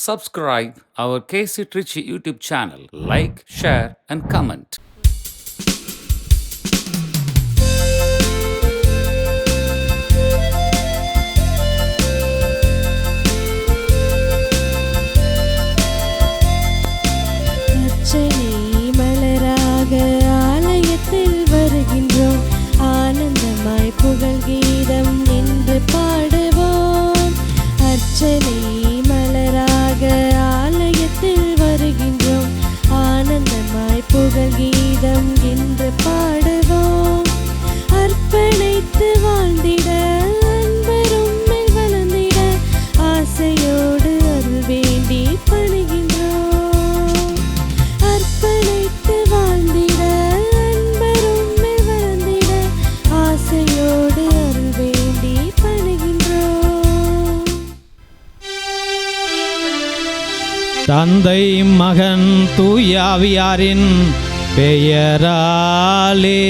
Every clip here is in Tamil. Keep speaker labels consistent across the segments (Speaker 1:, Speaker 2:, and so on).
Speaker 1: subscribe our KC Trichy YouTube channel. Like, share and comment.
Speaker 2: புகழ் கீதம் நின்று பாடுவோம். அர்ச்சனை மலராக ஆலயத்தில் வருகின்றோம். ஆனந்தமாய் புகழ் கீதம் என்று பாடுவோம். அர்ப்பணித்து வாழ்ந்திட அன்பரும் மேல் வளர்ந்திட ஆசையோடு அருள் வேண்டி பணிகின்றோம். அர்ப்பணித்து வாழ்ந்திட அன்பரும் மேல் வளர்ந்திட ஆசையோடு அருள் வேண்டி பணிகின்றோம்.
Speaker 3: தந்தை மகன் தூயாவியாரின் பெயராலே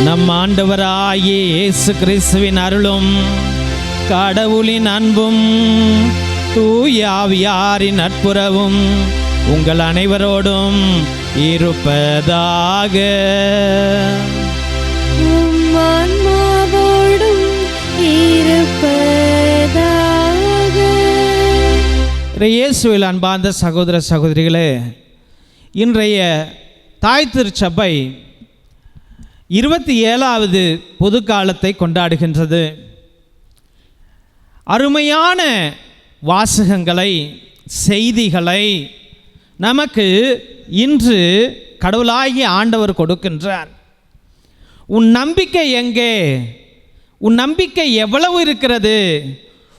Speaker 3: நம் ஆண்டவராகிய இயேசு கிறிஸ்துவின் அருளும் கடவுளின் அன்பும் தூயாவியாரின் நட்புறவும் உங்கள் அனைவரோடும் இருப்பதாக.
Speaker 2: ஆன்மாவோடும் இருப்பதாக.
Speaker 3: இயேசுவில் அன்பார்ந்த சகோதர சகோதரிகளே, இன்றைய தாய் திருச்சபை 27வது பொதுக்காலத்தை கொண்டாடுகின்றது. அருமையான வாசகங்களை, செய்திகளை நமக்கு இன்று கடவுளாகிய ஆண்டவர் கொடுக்கின்றார். உன் நம்பிக்கை எங்கே? உன் நம்பிக்கை எவ்வளவு இருக்கிறது?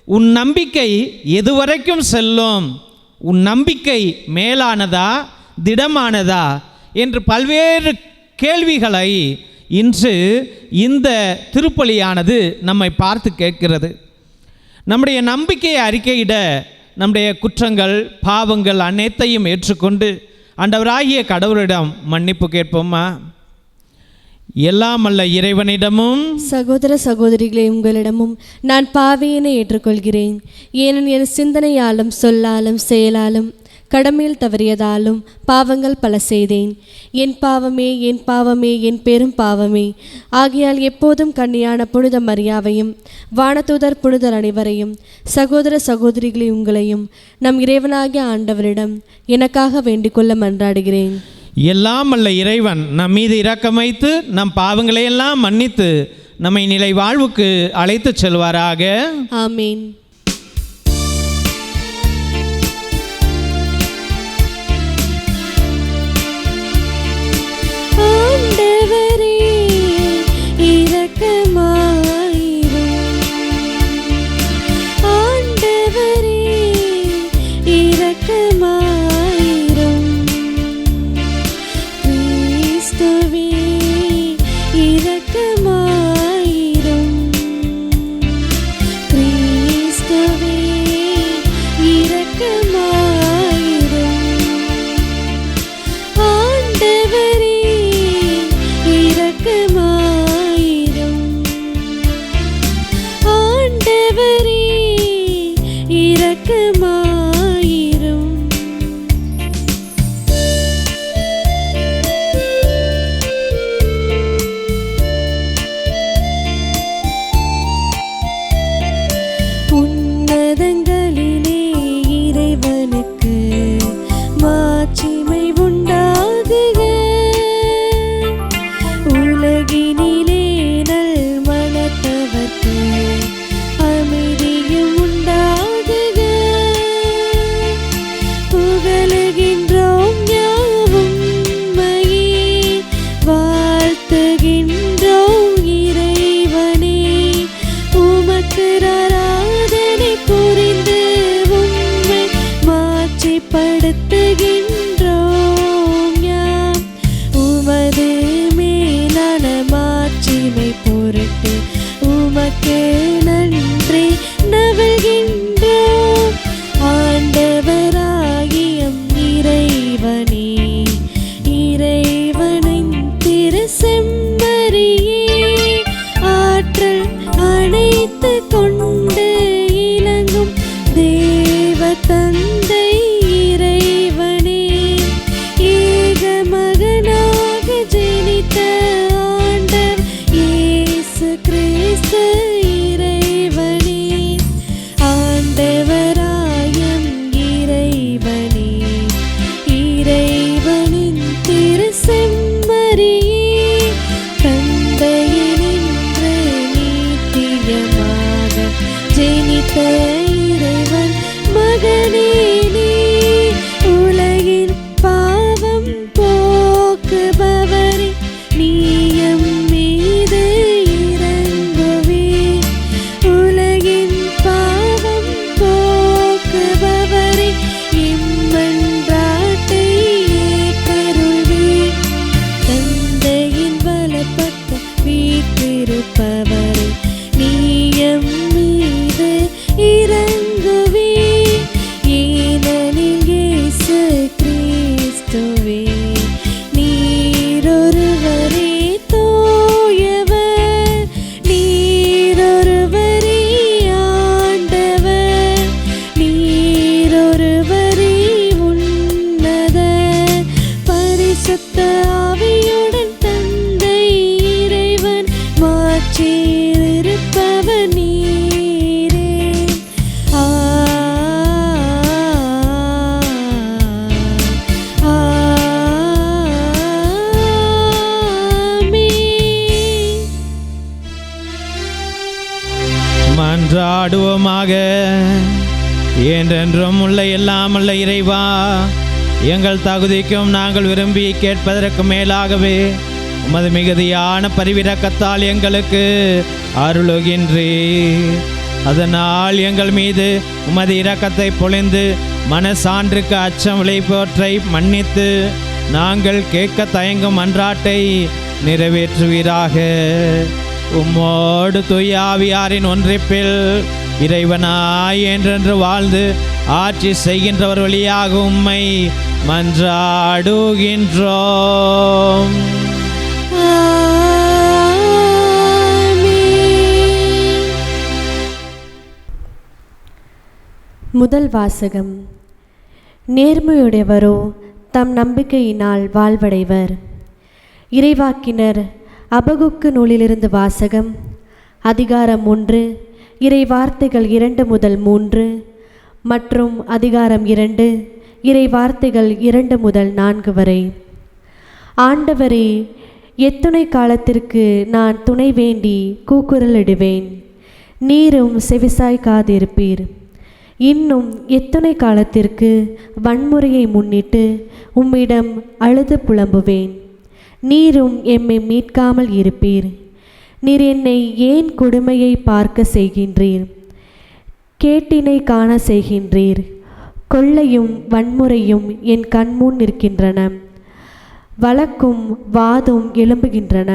Speaker 3: உன் நம்பிக்கை எதுவரைக்கும் செல்லும்? உன் நம்பிக்கை மேலானதா, திடமானதா என்று பல்வேறு கேள்விகளை இன்று இந்த திருப்பலியானது நம்மை பார்த்து கேட்கிறது. நம்முடைய நம்பிக்கையை அறிக்கையிட நம்முடைய குற்றங்கள், பாவங்கள் அனைத்தையும் ஏற்றுக்கொண்டு ஆண்டவராகிய கடவுளிடம் மன்னிப்பு கேட்போமா? எல்லாம் அல்ல இறைவனிடமும்
Speaker 2: சகோதர சகோதரிகளே, உங்களிடமும் நான் பாவியினை ஏற்றுக்கொள்கிறேன். ஏனெனில் என் சிந்தனையாலும் சொல்லாலும் செயலாலும் கடமையில் தவறியதாலும் பாவங்கள் பல செய்தேன். என் பாவமே, என் பாவமே, என் பெரும் பாவமே. ஆகையால் எப்போதும் கன்னியான புனித மரியாவையும் வானதூதர் புனிதர் அனைவரையும் சகோதர சகோதரிகளை உங்களையும் நம் இறைவனாகிய ஆண்டவரிடம் எனக்காக வேண்டிக்கொள்ள மன்றாடுகிறேன்.
Speaker 3: எல்லாம் அல்ல இறைவன் நம் மீது இரக்கம் வைத்து நம் பாவங்களையெல்லாம் மன்னித்து நம்மை நிலை வாழ்வுக்கு அழைத்து செல்வாராக.
Speaker 2: ஆமீன். ஆண்டவரே இரக்கமாயிரும். ஆண்டவரே இரக்கமாயிரும். கிறிஸ்துவே இரக்கமாயிரும். கிறிஸ்துவே இரக்கமாயிரும். ஆண்டவரே இரக்கமாயிரும். ஆண்டவரே இரக்கமாயிரும். உன்னதங்களிலே இறைவனுக்கு மாட்சிமை உண்டாகுக. உலகினிலே நல் மனத்தவர்க்கு அமைதியும் உண்டாகுக. புகழுகின்றோம் யாவும் உம்மையே, வாழ்த்துகின்றோம் இறைவனே. உமக்கு ஆராதனை புரிந்து உம்மை மாட்சிப்படுத்துகின்றோம் யாம். உமது மேலான மாட்சிமை பொருட்டு உமக்கு நன்றி நல்கின்றோம். ஆண்டவராகிய இறைவனே, இறைவனின் திரு செம்மறியே, ஆற்றல் பரிசுத்த ஆவியுடன் தந்தை இறைவன் மாற்றில் இருப்பவர் நீரே.
Speaker 3: மன்றாடுவோமாக. என்றென்றும் உள்ள எல்லாம் உள்ள இறைவா, எங்கள் தகுதிக்கும் நாங்கள் விரும்பி கேட்பதற்கு மேலாகவே உமது மிகுதியான பரிவிரக்கத்தால் எங்களுக்கு அருளுகின்றீர். அதனால் எங்கள் மீது உமது இரக்கத்தை பொழிந்து மனசான்றுக்கு அச்சம் விளைப்பவற்றை மன்னித்து நாங்கள் கேட்க தயங்கும் மன்றாட்டை நிறைவேற்றுவீராக. உம்மோடு தூய ஆவியாரின் ஒன்றிப்பில் இறைவனாய் என்றென்று வாழ்ந்து ஆட்சி செய்கின்றவர் வழியாக உம்மை மன்றாடுகின்றோம்.
Speaker 2: முதல் வாசகம். நேர்மையுடையவரோ தம் நம்பிக்கையினால் வாழ்வடைவர். இறைவாக்கினர் அபகுக்கு நூலிலிருந்து வாசகம். அதிகாரம் 1, இறை வார்த்தைகள் 2 முதல் 3 மற்றும் அதிகாரம் 2, இறை வார்த்தைகள் 2 முதல் 4 வரை. ஆண்டவரே, எத்துணை காலத்திற்கு நான் துணை வேண்டி கூக்குரலிடுவேன், நீரும் செவிசாய்க்காதிருப்பீர். இன்னும் எத்துணை காலத்திற்கு வன்முறையை முன்னிட்டு உம்மிடம் அழுது புலம்புவேன், நீரும் எம்மை மீட்காமல் இருப்பீர். நீர் என்னை ஏன் கொடுமையை பார்க்க செய்கின்றீர்? கேட்டினை காண செய்கின்றீர். கொள்ளையும் வன்முறையும் என் கண்முன் நிற்கின்றன, வழக்கும் வாதும் எழும்புகின்றன.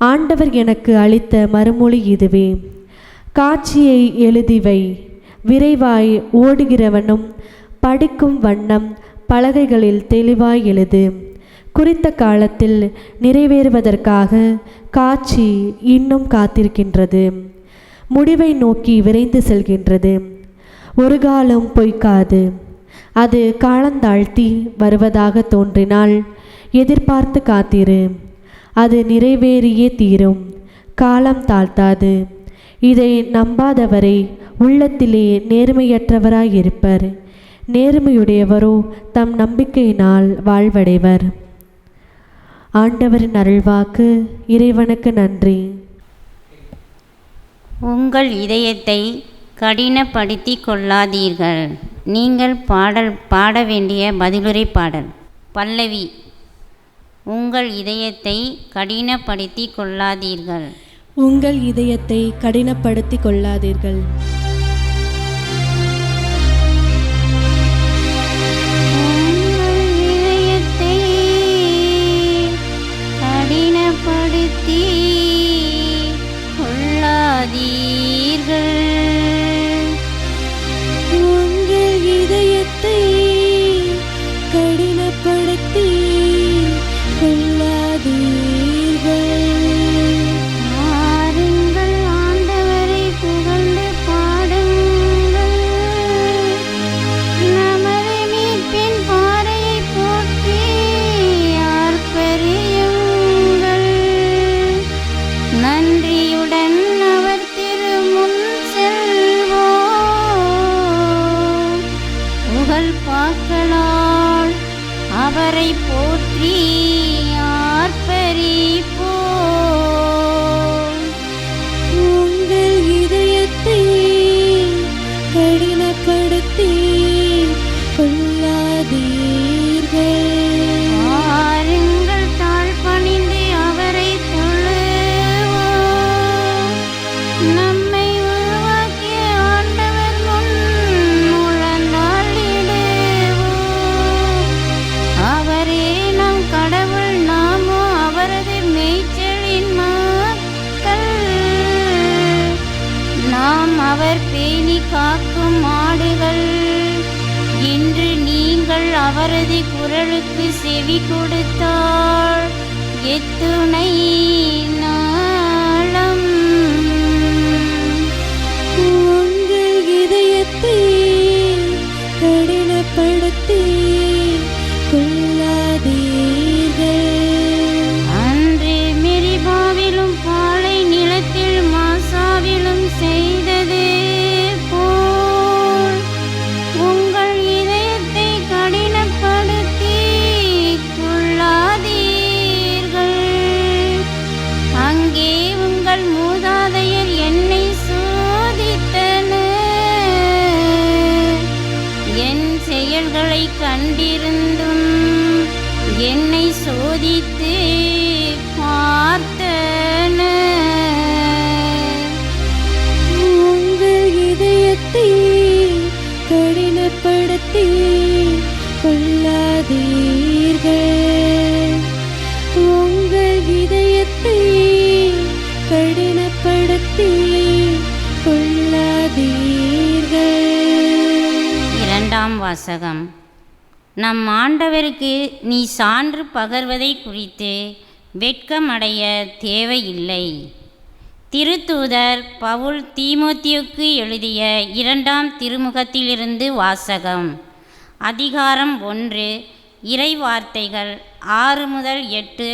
Speaker 2: ஆண்டவர் எனக்கு அளித்த மறுமொழி இதுவே: காட்சியை எழுதிவை, விரைவாய் ஓடுகிறவனும் படிக்கும் வண்ணம் பலகைகளில் தெளிவாய் எழுது. குறித்த காலத்தில் நிறைவேறுவதற்காக காட்சி இன்னும் காத்திருக்கின்றது, முடிவை நோக்கி விரைந்து செல்கின்றது. ஒரு காலம் பொய்க்காது. அது காலந்தாழ்த்தி வருவதாக தோன்றினால் எதிர்பார்த்து காத்திரு, அது நிறைவேறியே தீரும். காலம் தாழ்த்தாது. இதை நம்பாதவரை உள்ளத்திலே நேர்மையற்றவராயிருப்பர். நேர்மையுடையவரோ தம் நம்பிக்கையினால் வாழ்வடைவர். ஆண்டவரின் அருள்வாக்கு. இறைவனுக்கு நன்றி.
Speaker 4: உங்கள் இதயத்தை கடினப்படுத்தி கொள்ளாதீர்கள். நீங்கள் பாட வேண்டிய பதிலுரை பாடல். பல்லவி. உங்கள் இதயத்தை கடினப்படுத்தி கொள்ளாதீர்கள்.
Speaker 2: உங்கள் இதயத்தை கடினப்படுத்தி கொள்ளாதீர்கள்.
Speaker 4: கடினப்படுத்தி கொள்ளாதீர்கள்.
Speaker 2: உங்கள் இதயத்தை கடினப்படுத்தி கொள்ளாதீர்கள்.
Speaker 4: ஆருங்கள், ஆண்டவரை புகழ்ந்து பாடுங்கள். நமது மீட்பின் பாறையை போற்றி ஆர்ப்பரியுங்கள். நன்றியுடன் அவர் திருமுன் செல்வோம். புகழ் பாக்களால் அவரை போற்றி ஆர்ப்பரிப்போம்.
Speaker 2: உங்கள் இதயத்தை கடினப்படுத்தி கொள்ளாதீர்கள்.
Speaker 4: ஆருங்கள், தாழ்பணிந்து அவரை தொழுவோம். நம்மை உருவாக்கிய ஆண்டவர் முன் முழந்தாளிடுவோம். அவரே நம் கடவுள், நாமோ அவரது மேய்ச்சலின் மக்கள். நாம் அவர் பேணி காக்கும் ஆடுகள். இன்று நீங்கள் அவரது குரலுக்கு செவி கொடுத்தால் எத்துணை நாளம்.
Speaker 2: உங்கள் இதயத்தை கடினப்படுத்தி கொள்ளாதீர்கள்.
Speaker 4: கண்டிருந்தும் என்னை சோதித்து பார்த்தனர்.
Speaker 2: உங்கள் இதயத்தை கடினப்படுத்தி கொள்ளாதீர்கள். உங்கள் இதயத்தை கடினப்படுத்தி கொள்ளாதீர்கள்.
Speaker 4: இரண்டாம் வாசகம். நம் ஆண்டவருக்கு நீ சான்று பகர்வதை குறித்து வெட்கமடைய தேவையில்லை. திருத்தூதர் பவுல் தீமோத்தேயுவுக்கு எழுதிய 2ஆம் திருமுகத்திலிருந்து வாசகம். அதிகாரம் 1, இறை வார்த்தைகள் 6 முதல் 8,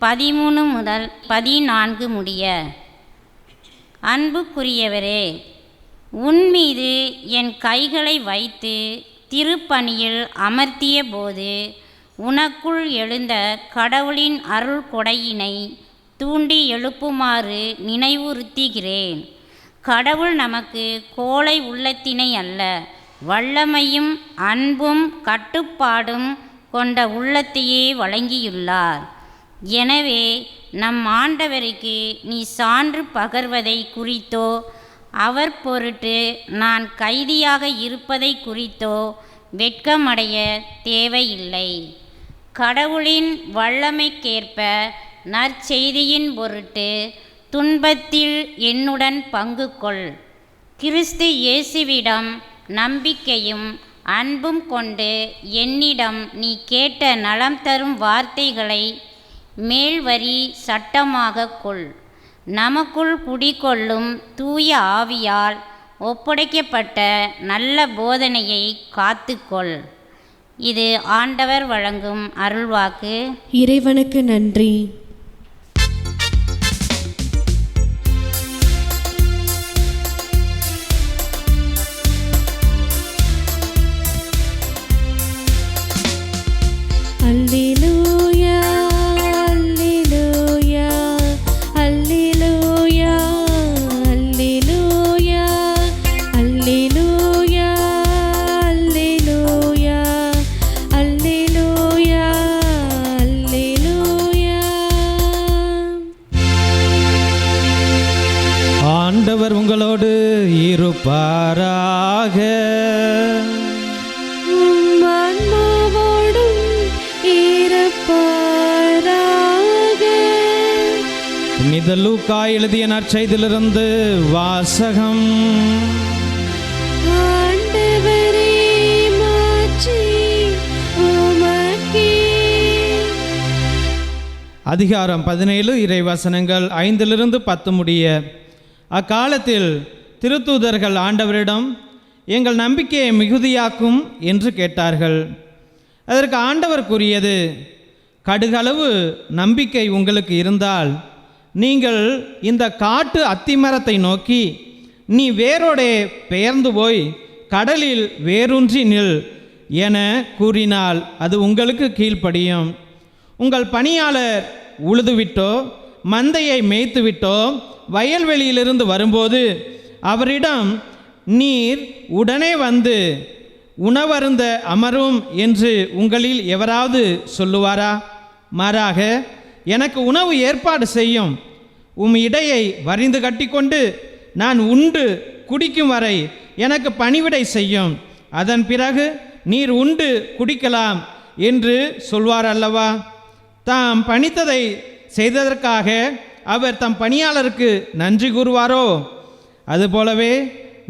Speaker 4: 13 முதல் 14 முடிய. அன்புக்குரியவரே, உன்மீது என் கைகளை வைத்து திருப்பணியில் அமர்த்திய போது உனக்குள் எழுந்த கடவுளின் அருள் கொடையினை தூண்டி எழுப்புமாறு நினைவுறுத்துகிறேன். கடவுள் நமக்கு கோழை உள்ளத்தினை அல்ல, வல்லமையும் அன்பும் கட்டுப்பாடும் கொண்ட உள்ளத்தையே வழங்கியுள்ளார். எனவே நம் ஆண்டவருக்கு நீ சான்று பகர்வதை குறித்தோ அவர் பொருட்டு நான் கைதியாக இருப்பதை குறித்தோ வெட்கமடைய தேவையில்லை. கடவுளின் வல்லமைக்கேற்ப நற்செய்தியின் பொருட்டு துன்பத்தில் என்னுடன் பங்கு கொள். கிறிஸ்து இயேசுவிடம் நம்பிக்கையும் அன்பும் கொண்டு என்னிடம் நீ கேட்ட நலம் தரும் வார்த்தைகளை மேல்வரி சட்டமாக கொள். நமக்குள் குடிகொள்ளும் தூய ஆவியால் ஒப்படைக்கப்பட்ட நல்ல போதனையை காத்துக்கொள். இது ஆண்டவர் வழங்கும் அருள்வாக்கு.
Speaker 2: இறைவனுக்கு நன்றி. அல்லேலூயா, அல்லேலூயா, அல்லேலூயா, அல்லேலூயா, அல்லேலூயா, அல்லேலூயா, அல்லேலூயா, அல்லேலூயா.
Speaker 3: ஆண்டவர் உங்களோடு இருப்பாராக.
Speaker 2: உம் ஆன்மாவோடும் இருப்பாராக.
Speaker 3: புனித லூக்கா எழுதிய நற்செய்தியிலிருந்து வாசகம்.
Speaker 2: ஆண்டவரே, மாட்சி உமக்கே.
Speaker 3: அதிகாரம் 17 இறைவசனங்கள் 5-10 முடிய. அக்காலத்தில் திருத்தூதர்கள் ஆண்டவரிடம் எங்கள் நம்பிக்கையை மிகுதியாக்கும் என்று கேட்டார்கள். அதற்கு ஆண்டவர் கூறியது, கடுகளவு நம்பிக்கை உங்களுக்கு இருந்தால் நீங்கள் இந்த காட்டு அத்திமரத்தை நோக்கி நீ வேரோடே பெயர்ந்து போய் கடலில் வேரூன்றி நில் என கூறினால் அது உங்களுக்கு கீழ்ப்படியும். உங்கள் பணியாளர் உழுதுவிட்டோ மந்தையை மேய்த்துவிட்டோ வயல்வெளியிலிருந்து வரும்போது அவரிடம் நீர் உடனே வந்து உணவருந்த அமரும் என்று உங்களில் எவராவது சொல்லுவாரா? மாறாக எனக்கு உணவு ஏற்பாடு செய்யும், உம் இடையை வரிந்து கட்டிக்கொண்டு நான் உண்டு குடிக்கும் வரை எனக்கு பணிவிடை செய்யும், அதன் பிறகு நீர் உண்டு குடிக்கலாம் என்று சொல்வார் அல்லவா? தாம் பணித்ததை செய்ததற்காக அவர் தம் பணியாளருக்கு நன்றி கூறுவாரோ? அதுபோலவே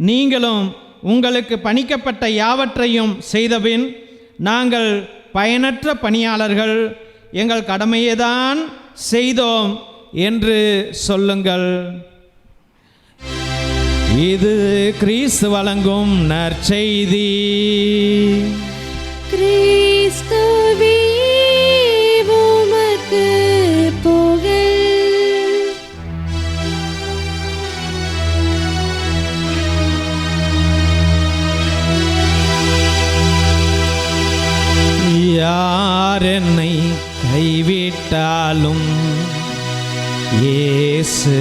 Speaker 3: நீங்களும் உங்களுக்கு பணிக்கப்பட்ட யாவற்றையும் செய்தபின் நாங்கள் பயனற்ற பணியாளர்கள், எங்கள் கடமையைதான் செய்தோம் என்று சொல்லுங்கள். இது கிறிஸ்து வழங்கும் நற்செய்தி.
Speaker 2: கிறிஸ்துவே உமக்கு புகழ்.
Speaker 3: யார் என்னை கைவிட்டாலும் இயேசு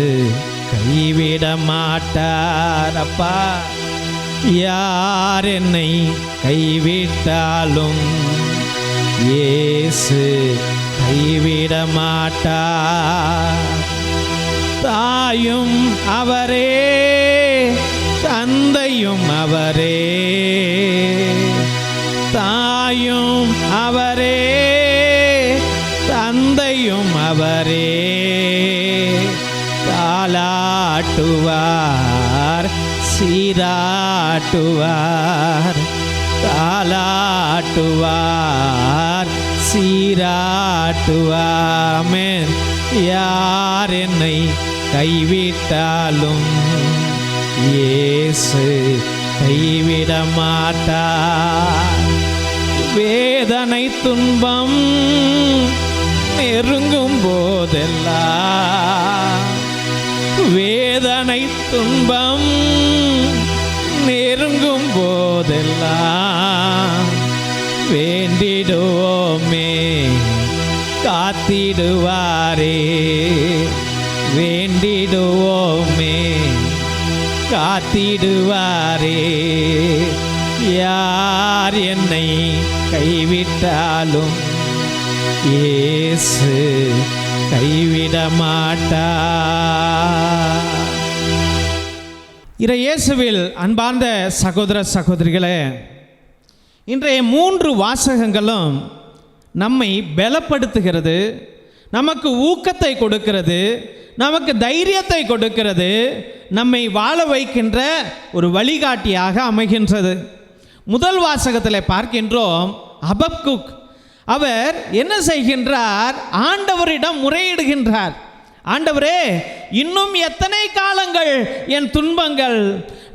Speaker 3: கைவிட மாட்டார். அப்பா, யார் என்னை கைவிட்டாலும் இயேசு கைவிட மாட்டார். தாயும் அவரே, தந்தையும் அவரே, தாயும் அவரே, தந்தையும் அவரே. தாலாட்டுவார், சீராட்டுவார், தாலாட்டுவார், சீராட்டுவார். ஆமென். யார் என்னை கைவிட்டாலும் இயேசு கைவிட மாட்டார். வேதனை துன்பம் நெருங்கும் போதெல்லாம், வேதனை துன்பம் நெருங்கும் போதெல்லாம் வேண்டிடுவோமே காத்திடுவாரே, வேண்டிடுவோமே காத்திடுவாரே. யார் என்னை கைவிட்டாலும் இயேசு கைவிட மாட்டார். இயேசுவில் அன்பார்ந்த சகோதர சகோதரிகளே, இன்றைய 3 வாசகங்களும் நம்மை பலப்படுத்துகிறது, நமக்கு ஊக்கத்தை கொடுக்கிறது, நமக்கு தைரியத்தை கொடுக்கிறது, நம்மை வாழ வைக்கின்ற ஒரு வழிகாட்டியாக அமைகின்றது. முதல் வாசகத்தில் பார்க்கின்றோம், அபக்குக் அவர் என்ன செய்கின்றார்? ஆண்டவரிடம் முறையிடுகின்றார். ஆண்டவரே, இன்னும் எத்தனை காலங்கள் என் துன்பங்கள்,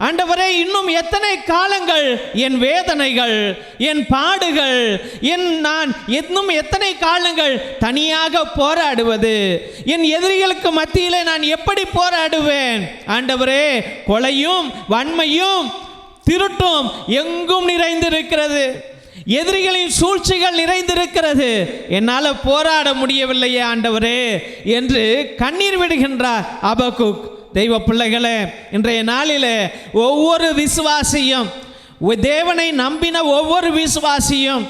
Speaker 3: ஆண்டவரே இன்னும் எத்தனை காலங்கள் என் வேதனைகள், என் பாடுகள், நான் இன்னும் எத்தனை காலங்கள் தனியாக போராடுவது, என் எதிரிகளுக்கு மத்தியிலே நான் எப்படி போராடுவேன்? ஆண்டவரே, கொலையும் வன்மையும் திருட்டும் எங்கும் நிறைந்திருக்கிறது, எதிரிகளின் சூழ்ச்சிகள் நிறைந்திருக்கிறது, என்னால் போராட முடியவில்லையே ஆண்டவரே என்று கண்ணீர் விடுகின்றார் அபக்குக். தெய்வ பிள்ளைகளே, இன்றைய நாளிலே ஒவ்வொரு விசுவாசியும், தேவனை நம்பின ஒவ்வொரு விசுவாசியும்,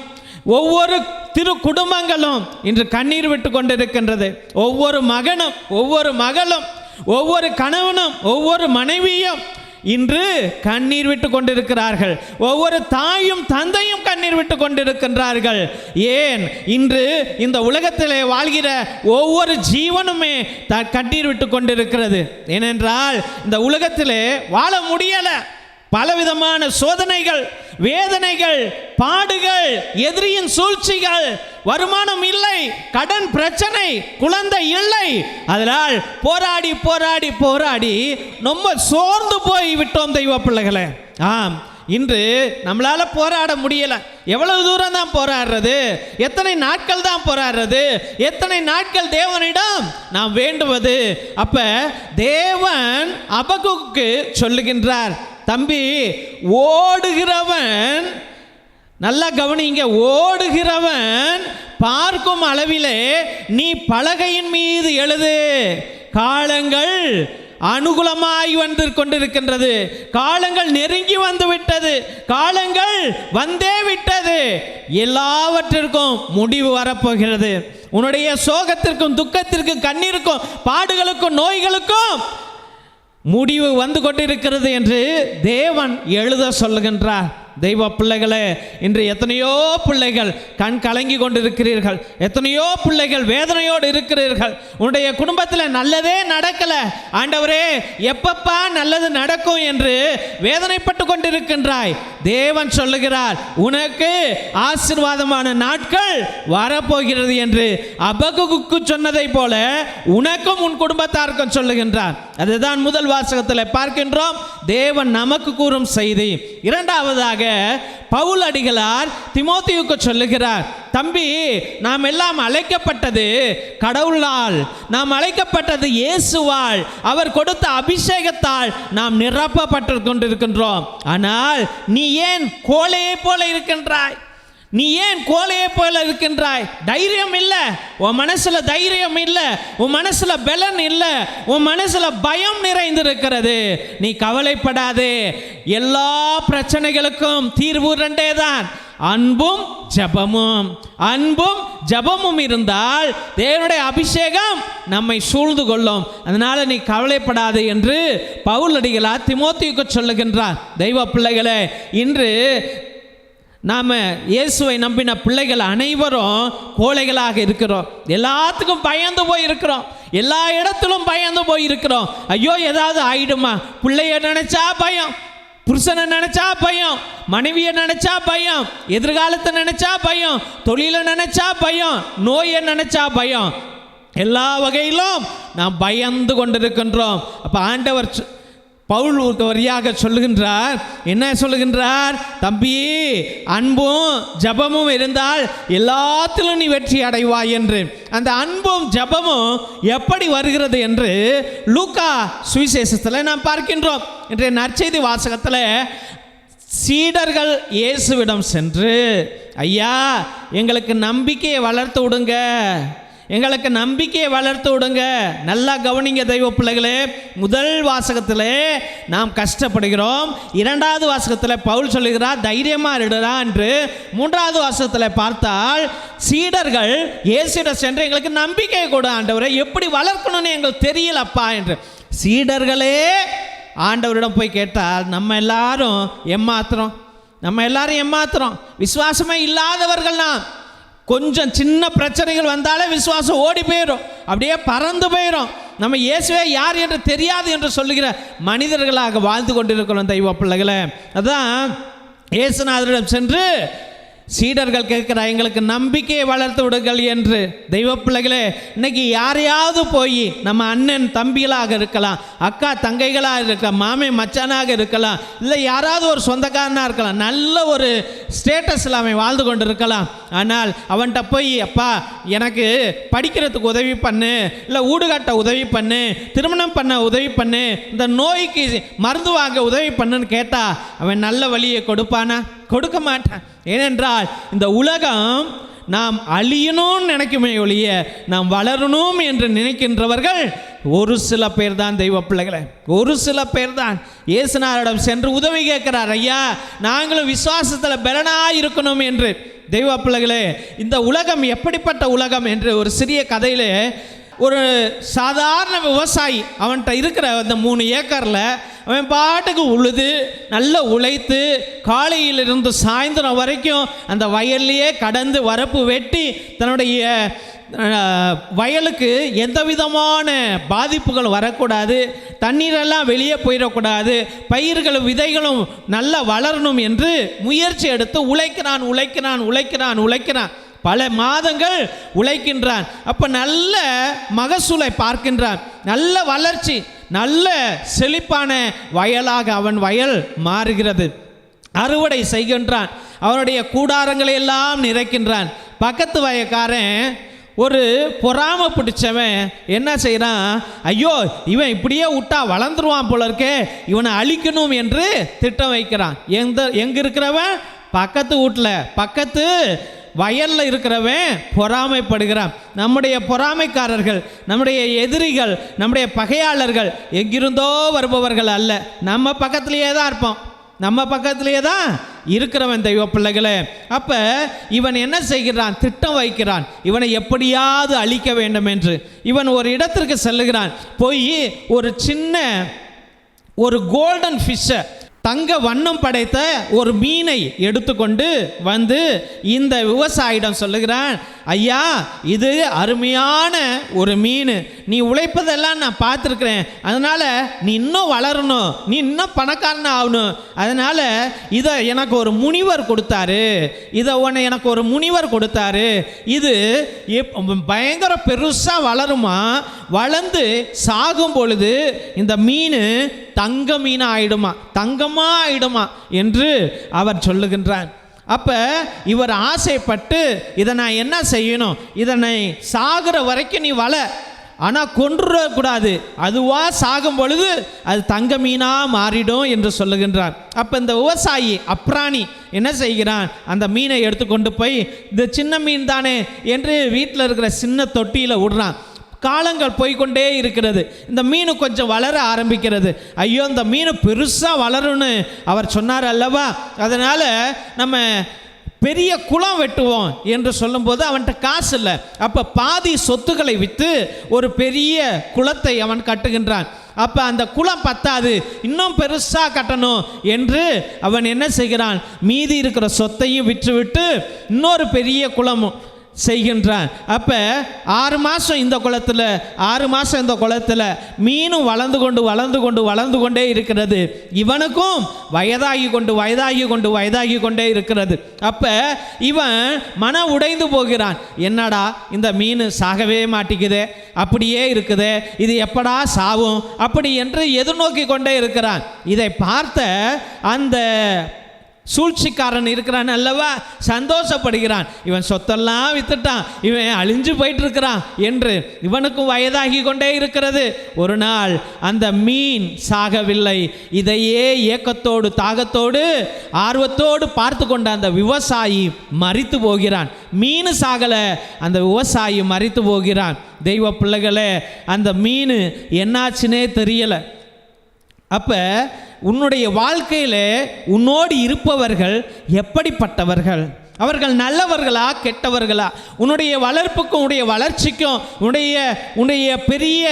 Speaker 3: ஒவ்வொரு திரு குடும்பங்களும் இன்று கண்ணீர் விட்டு கொண்டிருக்கின்றது. ஒவ்வொரு மகனும், ஒவ்வொரு மகளும், ஒவ்வொரு கணவனும், ஒவ்வொரு மனைவியும் இன்று கண்ணீர் விட்டு கொண்டிருக்கிறார்கள். ஒவ்வொரு தாயும் தந்தையும் கண்ணீர் விட்டு கொண்டிருக்கின்றார்கள். ஏன்? இன்று இந்த உலகத்திலே வாழ்கிற ஒவ்வொரு ஜீவனுமே கண்ணீர் விட்டு கொண்டிருக்கிறது. ஏனென்றால் இந்த உலகத்திலே வாழ முடியல. பலவிதமான சோதனைகள், வேதனைகள், பாடுகள், எதிரியின் சூழ்ச்சிகள், வருமானம் இல்லை, கடன் பிரச்சனை, குழந்தை இல்லை. அதனால் போராடி போராடி போராடி ரொம்ப சோர்ந்து போய் விட்டோம் தெய்வ பிள்ளைகளே. ஆம், இன்று நம்மளால போராட முடியல. எவ்வளவு தூரம் தான் போராடுறது? எத்தனை நாட்கள் தான் போராடுறது? எத்தனை நாட்கள் தேவனிடம் நாம் வேண்டுவது? அப்ப தேவன் அபக்குக்கு சொல்லுகின்றார், தம்பி, ஓடுகிறவன், நல்லா கவனிங்க, ஓடுகிறவன் பார்க்கும் அளவிலே நீ பலகையின் மீது எழுது. காலங்கள் அனுகூலமாய் வந்து கொண்டிருக்கின்றது, காலங்கள் நெருங்கி வந்து விட்டது, காலங்கள் வந்தே விட்டது, எல்லாவற்றிற்கும் முடிவு வரப்போகிறது. உன்னுடைய சோகத்திற்கும் துக்கத்திற்கும் கண்ணீருக்கும் பாடுகளுக்கும் நோய்களுக்கும் முடிவு வந்து கொண்டிருக்கிறது என்று தேவன் எழுத சொல்லுகின்றார். தெய்வ பிள்ளைகளே, இன்று எத்தனையோ பிள்ளைகள் கண் கலங்கி கொண்டிருக்கிறீர்கள், எத்தனையோ பிள்ளைகள் வேதனையோடு இருக்கிறீர்கள். உன்னுடைய குடும்பத்தில் நல்லதே நடக்கல, ஆண்டவரே எப்பப்பா நல்லது நடக்கும் என்று வேதனைப்பட்டு கொண்டிருக்கின்றாய். தேவன் சொல்லுகிறார், உனக்கு ஆசீர்வாதமான நாட்கள் வரப்போகிறது என்று அபக்குக்கு சொன்னதை போல உனக்கும் உன் குடும்பத்தாருக்கும் சொல்லுகின்றார். அதுதான் முதல் வாசகத்தில் பார்க்கின்றோம், தேவன் நமக்கு கூறும் செய்தி. இரண்டாவதாக பவுல் அடிகளார் தீமோத்தேயுவுக்கு சொல்லுகிறார், தம்பி, நாம் எல்லாம் அழைக்கப்பட்டது கடவுளால், நாம் அழைக்கப்பட்டது இயேசுவால், அவர் கொடுத்த அபிஷேகத்தால் நாம் நிரப்பப்பட்டு கொண்டிருக்கின்றோம். ஆனால் நீ ஏன் கோழையை போல இருக்கின்றாய்? நீ ஏன் கோழையை போல இருக்கின்றாய்? தைரியம் இல்லை, உன் மனசுல தைரியம் இல்லை, உன் மனசுல பலன் இல்லை, உன் மனசுல பயம் நிறைந்திருக்கிறது. நீ கவலைப்படாதே. எல்லா பிரச்சனைகளுக்கும் தீர்வு ரெண்டே தான், அன்பும் ஜெபமும். அன்பும் ஜெபமும் இருந்தால் தேவனுடைய அபிஷேகம் நம்மை சூழ்ந்து கொள்ளும். அதனால நீ கவலைப்படாதே என்று பவுலடிகளார் தீமோத்தேயுக்கு சொல்லுகின்றார். தெய்வ பிள்ளைகளே, இன்று நாம் இயேசுவை நம்பின பிள்ளைகள் அனைவரும் கோழைகளாக இருக்கிறோம். எல்லாத்துக்கும் பயந்து போய் இருக்கிறோம், எல்லா இடத்திலும் பயந்து போய் இருக்கிறோம். ஐயோ ஏதாவது ஆயிடுமா, பிள்ளைய நினைச்சா பயம், புருஷனை நினைச்சா பயம், மனைவியை நினைச்சா பயம், எதிர்காலத்தை நினைச்சா பயம், தொழிலை நினைச்சா பயம், நோயை நினைச்சா பயம். எல்லா வகையிலும் நாம் பயந்து கொண்டிருக்கின்றோம். அப்போ ஆண்டவர் பவுல் வரியாக சொல்லுகின்றார், என்ன சொல்லுகின்றார்? தம்பி, அன்பும் ஜபமும் இருந்தால் எல்லாத்திலும் நீ வெற்றி அடைவாய் என்று. அந்த அன்பும் ஜபமும் எப்படி வருகிறது என்று லூக்கா சுவிசேஷத்தில் நாம் பார்க்கின்றோம். இன்றைய நற்செய்தி வாசகத்தில் சீடர்கள் இயேசுவிடம் சென்று, ஐயா எங்களுக்கு நம்பிக்கையை வளர்த்து விடுங்க, எங்களுக்கு நம்பிக்கையை வளர்த்து விடுங்க. நல்லா கவனிங்க தெய்வ பிள்ளைகளே. முதல் வாசகத்தில் நாம் கஷ்டப்படுகிறோம், இரண்டாவது வாசகத்தில் பவுல் சொல்லுகிறார் தைரியமாக இருடா என்று. மூன்றாவது வாசகத்தில் பார்த்தால் சீடர்கள் இயேசுவிடம் சென்று எங்களுக்கு நம்பிக்கை கொடு ஆண்டவரை, எப்படி வளர்க்கணும்னு எங்களுக்கு தெரியலப்பா என்று. சீடர்களே ஆண்டவரிடம் போய் கேட்டால் நம்ம எல்லாரும் ஏமாத்துறோம், விசுவாசமே இல்லாதவர்கள் நாம். கொஞ்சம் சின்ன பிரச்சனைகள் வந்தாலே விசுவாசம் ஓடி போயிடும், அப்படியே பறந்து போயிடும். நம்ம இயேசுவே யார் என்று தெரியாது என்று சொல்லுகிற மனிதர்களாக வாழ்ந்து கொண்டிருக்கிறோம் தெய்வ பிள்ளைகளை. அதான் இயேசுநாதரிடம் சென்று சீடர்கள் கேட்கிறார், எங்களுக்கு நம்பிக்கையை வளர்த்து விடுங்கள் என்று. தெய்வ பிள்ளைகளே, இன்னைக்கு யாரையாவது போய் நம்ம அண்ணன் தம்பிகளாக இருக்கலாம், அக்கா தங்கைகளாக இருக்கலாம், மாமே மச்சானாக இருக்கலாம், இல்லை யாராவது ஒரு சொந்தக்காரனாக இருக்கலாம், நல்ல ஒரு ஸ்டேட்டஸில் அவன் வாழ்ந்து கொண்டு இருக்கலாம். ஆனால் அவன்கிட்ட போய் அப்பா எனக்கு படிக்கிறதுக்கு உதவி பண்ணு, இல்லை வீடு கட்ட உதவி பண்ணு, திருமணம் பண்ண உதவி பண்ணு, இந்த நோய்க்கு மருந்து வாங்க உதவி பண்ணுன்னு கேட்டால் அவன் நல்ல வழியை கொடுப்பானா? கொடுக்க மாட்டான். ஏனென்றால் இந்த உலகம் நாம் அழியணும்னு நினைக்குமே ஒழிய நாம் வளரணும் என்று நினைக்கின்றவர்கள் ஒரு சில பேர் தான் தெய்வ பிள்ளைகளை, ஒரு சில பேர் தான். இயேசுநாதரிடம் சென்று உதவி கேட்கிறார், ஐயா நாங்களும் விசுவாசத்தில் பலனாக இருக்கணும் என்று. தெய்வ பிள்ளைகளே, இந்த உலகம் எப்படிப்பட்ட உலகம் என்று ஒரு சிறிய கதையிலே ஒரு சாதாரண விவசாயி, அவன்கிட்ட இருக்கிற அந்த 3 ஏக்கரில் அவன் பாட்டுக்கு உழுது நல்லா உழைத்து காலையிலிருந்து சாயந்தரம் வரைக்கும் அந்த வயல்லையே கடந்து வரப்பு வெட்டி தன்னுடைய வயலுக்கு எந்த விதமான பாதிப்புகள் வரக்கூடாது, தண்ணீரெல்லாம் வெளியே போயிடக்கூடாது, பயிர்களும் விதைகளும் நல்லா வளரணும் என்று முயற்சி எடுத்து உழைக்கிறான். பல மாதங்கள் உழைக்கின்றான். அப்போ நல்ல மகசூலை பார்க்கின்றான், நல்ல வளர்ச்சி, நல்ல செழிப்பான வயலாக அவன் வயல் மாறுகிறது. அறுவடை செய்கின்றான், அவனுடைய கூடாரங்களை எல்லாம் நிறைக்கின்றான். பக்கத்து வயக்காரன் ஒரு பொறாமை பிடிச்சவன் என்ன செய்கிறான், ஐயோ இவன் இப்படியே விட்டா வளர்ந்துருவான் போல இருக்கே, இவனை அழிக்கணும் என்று திட்டம் வைக்கிறான். எங்கே இருக்கிறவன்? பக்கத்து வீட்டில், பக்கத்து வயலில் இருக்கிறவன் பொறாமைப்படுகிறான். நம்முடைய பொறாமைக்காரர்கள், நம்முடைய எதிரிகள், நம்முடைய பகையாளர்கள் எங்கிருந்தோ வருபவர்கள் அல்ல, நம்ம பக்கத்திலேயே தான் இருப்போம், நம்ம பக்கத்திலேயே தான் இருக்கிறவன் தெய்வ பிள்ளைகளே. அப்போ இவன் என்ன செய்கிறான்? திட்டம் வைக்கிறான், இவனை எப்படியாவது அழிக்க வேண்டும் என்று. இவன் ஒரு இடத்திற்கு செல்லுகிறான், போய் ஒரு கோல்டன் ஃபிஷ்ஷை, தங்க வண்ணம் படைத்த ஒரு மீனை எடுத்துக்கொண்டு வந்து இந்த விவசாயிடம் சொல்லுகிறான், ஐயா இது அருமையான ஒரு மீன், நீ உழைப்பதெல்லாம் நான் பார்த்துருக்குறேன், அதனால் நீ இன்னும் வளரணும், நீ இன்னும் பணக்காரன் ஆகணும், அதனால் இதை எனக்கு ஒரு முனிவர் கொடுத்தாரு, இது பயங்கர பெருசாக வளருமா, வளர்ந்து சாகும் பொழுது இந்த மீன் தங்க மீனாக ஆயிடுமா என்று அவர் சொல்லுகின்றார். அப்போ இவர் ஆசைப்பட்டு இதை நான் என்ன செய்யணும், இதனை சாகிற வரைக்கும் நீ ஆனால் கொன்றுடக்கூடாது, அதுவாக சாகும் பொழுது அது தங்க மீனாக மாறிடும் என்று சொல்லுகின்றார். அப்போ இந்த விவசாயி அப்ராணி என்ன செய்கிறான், அந்த மீனை எடுத்துக்கொண்டு போய் இந்த சின்ன மீன் தானே என்று வீட்டில் இருக்கிற சின்ன தொட்டியில் விடுறான். காலங்கள் போய்கொண்டே இருக்கிறது. இந்த மீன் கொஞ்சம் வளர ஆரம்பிக்கிறது. ஐயோ, இந்த மீன் பெருசாக வளரும்னு அவர் சொன்னார் அல்லவா, அதனால் நம்ம பெரிய குளம் வெட்டுவோம் என்று சொல்லும்போது அவன்கிட்ட காசு இல்லை. அப்போ பாதி சொத்துக்களை விற்று ஒரு பெரிய குளத்தை அவன் கட்டுகின்றான். அப்போ அந்த குளம் பத்தாது, இன்னும் பெருசாக கட்டணும் என்று அவன் என்ன செய்கிறான், மீதி இருக்கிற சொத்தையும் விற்றுவிட்டு இன்னொரு பெரிய குளமும் செய்கின்றான். அப்போ 6 மாதம் இந்த குளத்தில் 6 மாதம் இந்த குளத்தில் மீனும் வளர்ந்து கொண்டே இருக்கிறது. இவனுக்கும் வயதாகி கொண்டே இருக்கிறது. அப்போ இவன் மன உடைந்து போகிறான். என்னடா இந்த மீன் சாகவே மாட்டிக்குதே, அப்படியே இருக்குதே, இது எப்படா சாவும் அப்படி என்று எதிர்நோக்கி கொண்டே இருக்கிறான். இதை பார்த்த அந்த சூழ்ச்சிக்காரன் இருக்கிறான் அல்லவா, சந்தோஷப்படுகிறான். இவன் சொத்தெல்லாம் வித்துட்டான், இவன் அழிஞ்சு போயிட்டு இருக்கிறான் என்று. இவனுக்கும் வயதாகி கொண்டே இருக்கிறது. ஒரு நாள் அந்த மீன் சாகவில்லை. இதையே ஏக்கத்தோடு தாகத்தோடு ஆர்வத்தோடு பார்த்து கொண்ட அந்த விவசாயி மரித்து போகிறான். மீன் சாகல, அந்த விவசாயி மரித்து போகிறான். தெய்வ பிள்ளைகளே, அந்த மீன் என்னாச்சுன்னே தெரியலை. அப்போ உன்னுடைய வாழ்க்கையில் உன்னோடு இருப்பவர்கள் எப்படிப்பட்டவர்கள்? அவர்கள் நல்லவர்களா கெட்டவர்களா? உன்னுடைய வளர்ப்புக்கும் உன்னுடைய வளர்ச்சிக்கும் உன்னுடைய பெரிய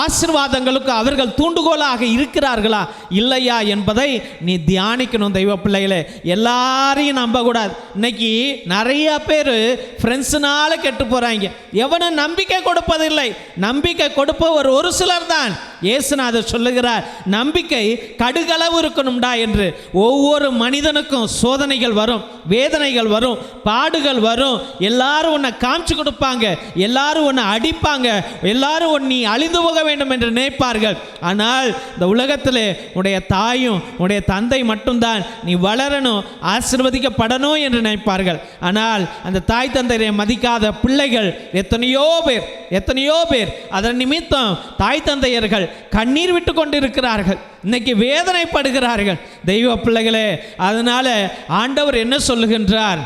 Speaker 3: ஆசீர்வாதங்களுக்கும் அவர்கள் தூண்டுகோலாக இருக்கிறார்களா இல்லையா என்பதை நீ தியானிக்கணும். தெய்வ பிள்ளைகளே, எல்லாரையும் நம்பக்கூடாது. இன்னைக்கு நிறைய பேர் ஃப்ரெண்ட்ஸுனால கெட்டு போகிறாங்க. எவனும் நம்பிக்கை கொடுப்பதில்லை. நம்பிக்கை கொடுப்பவர் ஒரு சிலர் தான். இயேசுநாதர் சொல்லுகிறார், நம்பிக்கை கடுகளவு இருக்கணும்டா என்று. ஒவ்வொரு மனிதனுக்கும் சோதனைகள் வரும், வேதனைகள் வரும், பாடுகள் வரும். எல்லாரும் உன்னை காமிச்சு கொடுப்பாங்க, எல்லாரும் உன்னை அடிப்பாங்க, எல்லாரும் நீ அழிந்து போக வேண்டும் என்று நினைப்பார்கள். ஆனால் இந்த உலகத்தில் உடைய தாயும் உடைய தந்தை மட்டும்தான் நீ வளரணும், ஆசீர்வதிக்கப்படணும் என்று நினைப்பார்கள். ஆனால் அந்த தாய் தந்தையை மதிக்காத பிள்ளைகள் எத்தனையோ பேர் அதன் நிமித்தம் தாய் தந்தையர்கள் கண்ணீர் விட்டு கொண்டிருக்கிறார்கள். இன்னைக்கு வேதனைப்படுகிறார்கள். தெய்வ பிள்ளைகளே, அதனால ஆண்டவர் என்ன சொல்லுகின்றார்,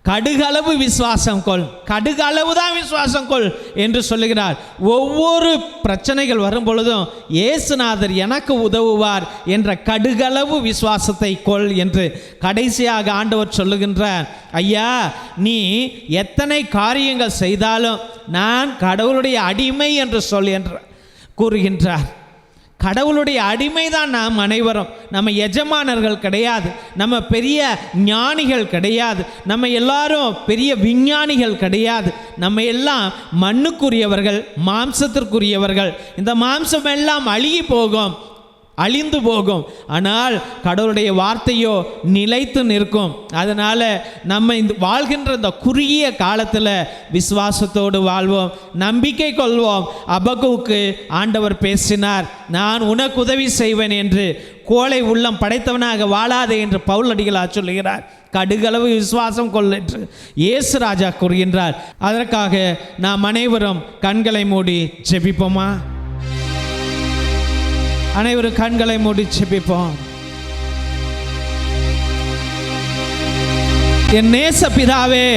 Speaker 3: கடுகளவு விசுவாசம் கொள், கடுகளவு தான் விசுவாசம் கொள் என்று சொல்லுகிறார். ஒவ்வொரு பிரச்சனைகள் வரும் பொழுதும் இயேசுநாதர் எனக்கு உதவுவார் என்ற கடுகளவு விசுவாசத்தை கொள் என்று கடைசியாக ஆண்டவர் சொல்லுகின்றார். ஐயா, நீ எத்தனை காரியங்கள் செய்தாலும் நான் கடவுளுடைய அடிமை என்று சொல் என்று கூறுகின்றார். கடவுளுடைய அடிமை தான் நாம் அனைவரும். நம்ம எஜமானர்கள் கிடையாது, நம்ம பெரிய ஞானிகள் கிடையாது, நம்ம எல்லாரும் பெரிய விஞ்ஞானிகள் கிடையாது. நம்ம எல்லாம் மண்ணுக்குரியவர்கள், மாம்சத்திற்குரியவர்கள். இந்த மாம்சம் எல்லாம் அழிந்து போகும். ஆனால் கடவுளுடைய வார்த்தையோ நிலைத்து நிற்கும். அதனால் நம்ம இந்த வாழ்கின்ற இந்த குறுகிய காலத்தில் விசுவாசத்தோடு வாழ்வோம், நம்பிக்கை கொள்வோம். அபகுவுக்கு ஆண்டவர் பேசினார், நான் உனக்கு உதவி செய்வேன் என்று. கோழை உள்ளம் படைத்தவனாக வாழாதே என்று பவுல் அடிகளார் சொல்லுகிறார். கடுகளவு விசுவாசம் கொள் என்று இயேசு ராஜா கூறுகின்றார். அதற்காக நாம் அனைவரும் கண்களை மூடி ஜெபிப்போமா? அனைவரும் கண்களை மூடி ஜெபிப்போம். என் நேச பிதாவே,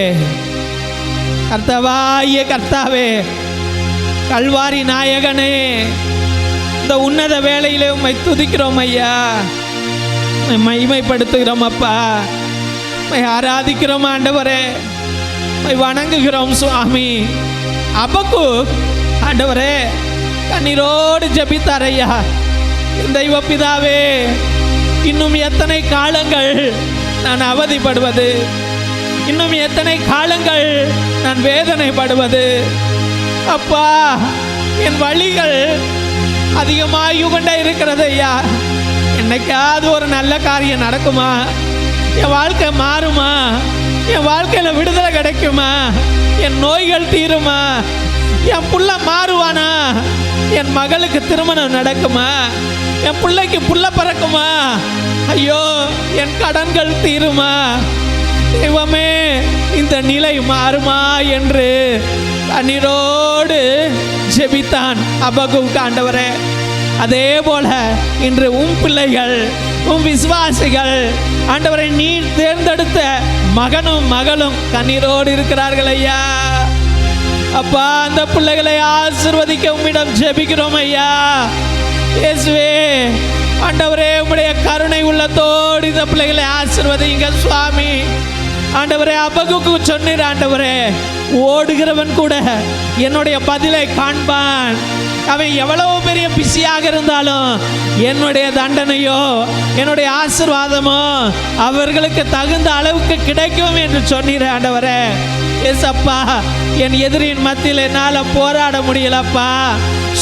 Speaker 3: கர்த்தாவே, கல்வாரி நாயகனே, இந்த உன்னத வேளையிலே உம்மை துதிக்கிறோம் ஐயா, உம்மை மகிமைப்படுத்துகிறோம் அப்பா, உம்மை ஆராதிக்கிறோம் ஆண்டவரே, உம்மை வணங்குகிறோம் சுவாமி. அபகு ஆண்டவரே கண்ணீரோடு ஜெபித்தார் ஐயா. தெய்வ பிதாவே, இன்னும் எத்தனை காலங்கள் நான் அவதிப்படுவது, இன்னும் எத்தனை காலங்கள் நான் வேதனைப்படுவது அப்பா. என் வழிகள் அதிகமாகி கொண்டே இருக்கிறது ஐயா. என்னைக்காவது ஒரு நல்ல காரியம் நடக்குமா? என் வாழ்க்கை மாறுமா? என் வாழ்க்கையில் விடுதலை கிடைக்குமா? என் நோய்கள் தீருமா? என் புள்ள மாறுவானா? என் மகளுக்கு திருமணம் நடக்குமா? என் பிள்ளைக்கு புள்ள பறக்குமா? ஐயோ, என் கடன்கள் தீருமா? தெய்வமே, இந்த நிலை மாறுமா என்று கண்ணீரோடு ஜெபித்தான் அபகுக் ஆண்டவரே. அதே போல இன்று உம் பிள்ளைகள், உம் விசுவாசிகள் ஆண்டவரை நீர் தேர்ந்தெடுத்த மகனும் மகளும் கண்ணீரோடு இருக்கிறார்கள் ஐயா. அப்பா, அந்த பிள்ளைகளை ஆசீர்வதிக்க உம்மிடம் ஜெபிக்கிறோம் ஐயா. இயேசுவே ஆண்டவரே, உம்முடைய கருணை உள்ளத்தோடு இந்த பிள்ளைகளை ஆசீர்வதிங்க சுவாமி. ஆண்டவரே, அபகுக்கு சொன்னீர் ஆண்டவரே, ஓடுகிறவன் கூட என்னுடைய பதிலை காண்பான். அவன் எவ்வளவு பெரிய பிஸியாக இருந்தாலும் என்னுடைய தண்டனையோ என்னுடைய ஆசீர்வாதமோ அவர்களுக்கு தகுந்த அளவுக்கு கிடைக்கும் என்று சொன்னீர் ஆண்டவரே. ஏசப்பா, என் எதிரியின் மத்தியில் என்னால் போராட முடியலப்பா.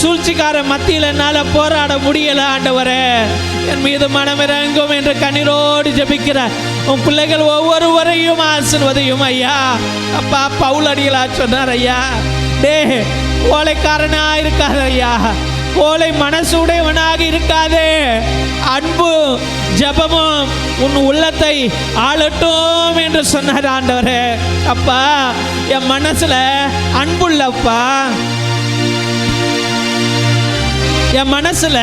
Speaker 3: சூழ்ச்சிக்கார மத்தியில் என்னால் போராட முடியல ஆண்டவரே. என் மீது மனமிறங்கும் என்று கண்ணீரோடு ஜெபிக்கிற உன் பிள்ளைகள் ஒவ்வொருவரையும் ஆசீர்வதியும் ஐயா. அப்பா, பவுலடிகளா சொன்னார் ஐயா, டே கோழைக்காரனா இருக்காத ஐயா, கோழை மனசுடையவனாக இருக்காதே, அன்பு ஜபமும் உன் உள்ளத்தை ஆளட்டும் என்று சொன்னார் ஆண்டவரே. அப்பா, என் மனசுல அன்புள்ளப்பா, என் மனசுல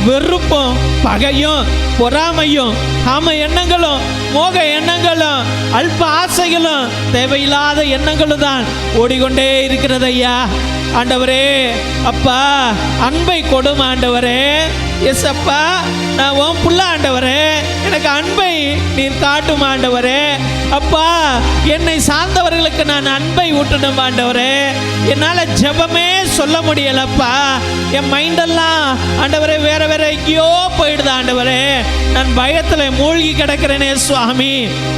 Speaker 3: வெறுப்பும் பகையும் பொறாமையும் காம எண்ணங்களும் மோக எண்ணங்களும் அல்ப ஆசைகளும் தேவையில்லாத எண்ணங்களும் தான் ஓடிக்கொண்டே இருக்கிறது ஐயா. ஆண்டவரே, அப்பா, அன்பை கொடும் ஆண்டவரே. எஸ் அப்பா, நான் உன் புள்ள ஆண்டவரே, எனக்கு அன்பை நீர் காட்டும் ஆண்டவரே. அப்பா, என்னை சார்ந்தவர்களுக்கு நான் அன்பை ஊட்டணும் ஆண்டவரே. என்னால் ஜெபமே சொல்ல முடியலப்பா. என் மைண்டெல்லாம் ஆண்டவரே வேற வேற எங்கேயோ போயிடுது ஆண்டவரே. நான் பயத்தில் மூழ்கி கிடக்கிறேனே சுவாமி.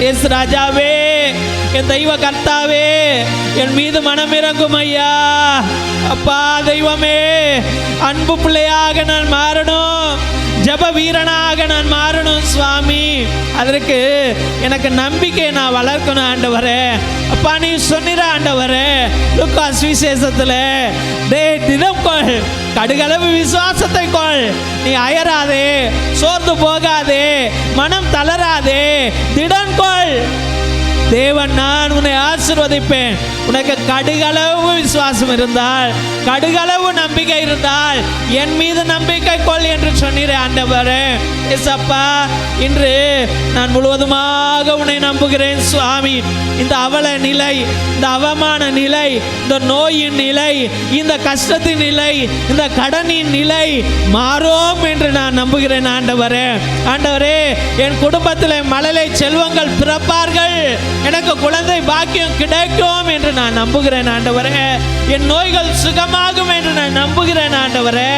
Speaker 3: எஸ் ராஜாவே, என் தெய்வ கர்த்தாவே, என் மீது மனமிறங்கும் ஐயா. அப்பா தெய்வமே, அன்பு பிள்ளையாக நான் மாறணும், ஜப வீரனாக நான் மாறணும் சுவாமி. அதற்கு எனக்கு நம்பிக்கை நான் வளர்க்கணும் ஆண்டவரே. அப்பா, நீ சொன்னிற ஆண்டவரே லூக்கா சுவிசேஷத்தில், டே தினம் கொள், கடுகளவு விசுவாசத்தை கொள், நீ அயராதே, சோர்ந்து போகாதே, மனம் தளராதே, திடன் கொள், தேவன் நான் உன்னை ஆசீர்வதிப்பேன். உனக்கு கடுகளவு விசுவாசம் இருந்தால், கடுகளவு நம்பிக்கை இருந்தால் என் மீது நம்பிக்கை கொள் என்று சொன்னீரே ஆண்டவரே. ஏசப்பா, இன்று நான் முழுவதுமாக உன்னை நம்புகிறேன் சுவாமி. இந்த அவல நிலை, இந்த அவமான நிலை, இந்த நோயின் நிலை, இந்த கஷ்டத்தின் நிலை, இந்த கடனின் நிலை மாறும் என்று நான் நம்புகிறேன் ஆண்டவரே. ஆண்டவரே, என் குடும்பத்தில் மழலை செல்வங்கள் பிறப்பார்கள், எனக்கு குழந்தை பாக்கியம் கிடைக்கும் என்று நான் நம்புகிறேன் ஆண்டவரே. என் நோய்கள் சுகமாகும் என்று நான் நம்புகிறேன் ஆண்டவரே.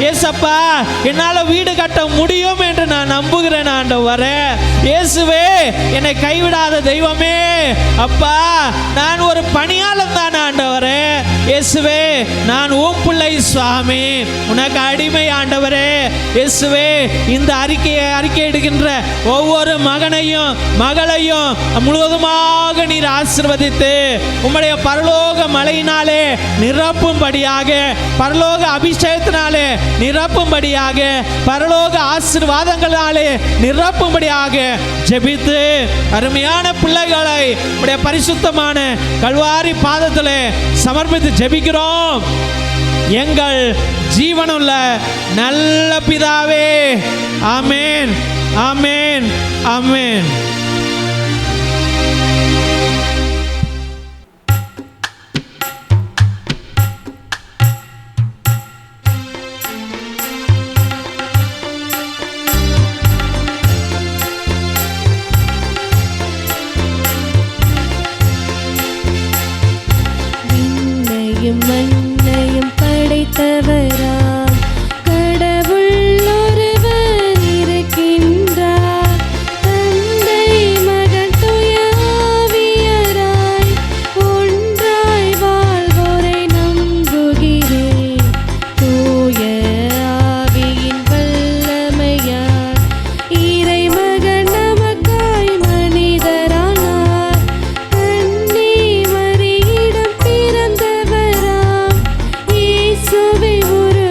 Speaker 3: ஏசப்பா, என்னால் வீடு கட்ட முடியும் என்று நான் நம்புகிறேன் ஆண்டவரே. இயேசுவே, என்னை கைவிடாத தெய்வமே. அப்பா, நான் ஒரு பணியாளன் தான் ஆண்டவரே. இயேசுவே, நான் உம் பிள்ளை சுவாமி, உனக்கு அடிமை ஆண்டவரே. இயேசுவே, இந்த அறிக்கை எடுக்கின்ற ஒவ்வொரு மகனையும் மகளையும் முழுவதுமாக நீர் ஆசீர்வதித்து உம்முடைய பரலோக மழையினாலே நிரப்பும்படியாக, பரலோக அபிஷேகத்தினாலே நிரப்பும்படியாக, பரலோக ஆசீர்வாதங்களாலே நிரப்பும்படியாக ஜெபித்து அருமையான பிள்ளைகளை உம்முடைய பரிசுத்தமான கல்வாரி பாதத்திலே சமர்ப்பித்து ஜெபிக்கிறோம். எங்கள் ஜீவனுள்ள நல்ல பிதாவே. ஆமென், ஆமென், ஆமென்.
Speaker 2: மண்ணையும் படைத்தவராம் கடவுள் ஒருவர் இருக்கின்றார். தந்தை மகன் தூய ஆவியராய் ஒன்றாய் வாழ்வோரை நம்புகிறேன். தூய ஆவியின் வல்லமையால் இறைமகன் நமக்காய் மனிதரானார். கன்னி மரியிடம் பிறந்தவராம் இயேசுவை ஒரு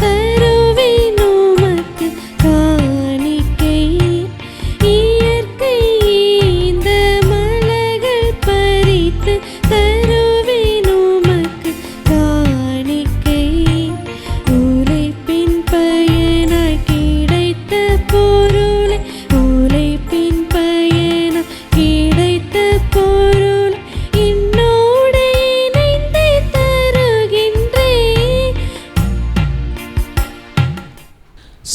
Speaker 2: தருவேன் உமக்கு காணிக்கை. இயற்கை இந்த மலர்கள் பறித்து தருவேன் உமக்கு காணிக்கை. உழைப்பின் பயனாய் கிடைத்த பொருளை, உழைப்பின் பயனாய் கிடைத்த பொருளை என்னோடு இணைந்து தருகின்றேன்.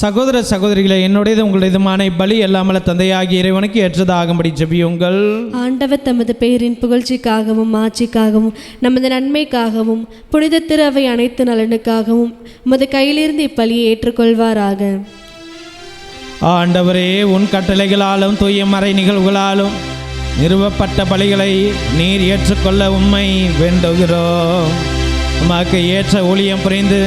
Speaker 3: சகோதர சகோதரிகளை, என்னுடையது உங்களுடையதுமான பலி எல்லாமல்ல தந்தையாகிய இறைவனுக்கு ஏற்றதாகும்படி ஜெபியுங்கள்.
Speaker 2: ஆண்டவர் தமது பெயரின் புகழ்ச்சிக்காகவும் ஆட்சிக்காகவும் நமது நன்மைக்காகவும் புனித திரு அவை அனைத்து நலனுக்காகவும் உமது கையிலிருந்து இப்பலியை ஏற்றுக்கொள்வாராக.
Speaker 3: ஆண்டவரே, உன் கட்டளைகளாலும் தூய மறை நிகழ்வுகளாலும் நிறுவப்பட்ட பலிகளை நீர் ஏற்றுக்கொள்ள உம்மை வேண்டுகிறோம். உமக்கு ஏற்ற ஊழியம் புரிந்து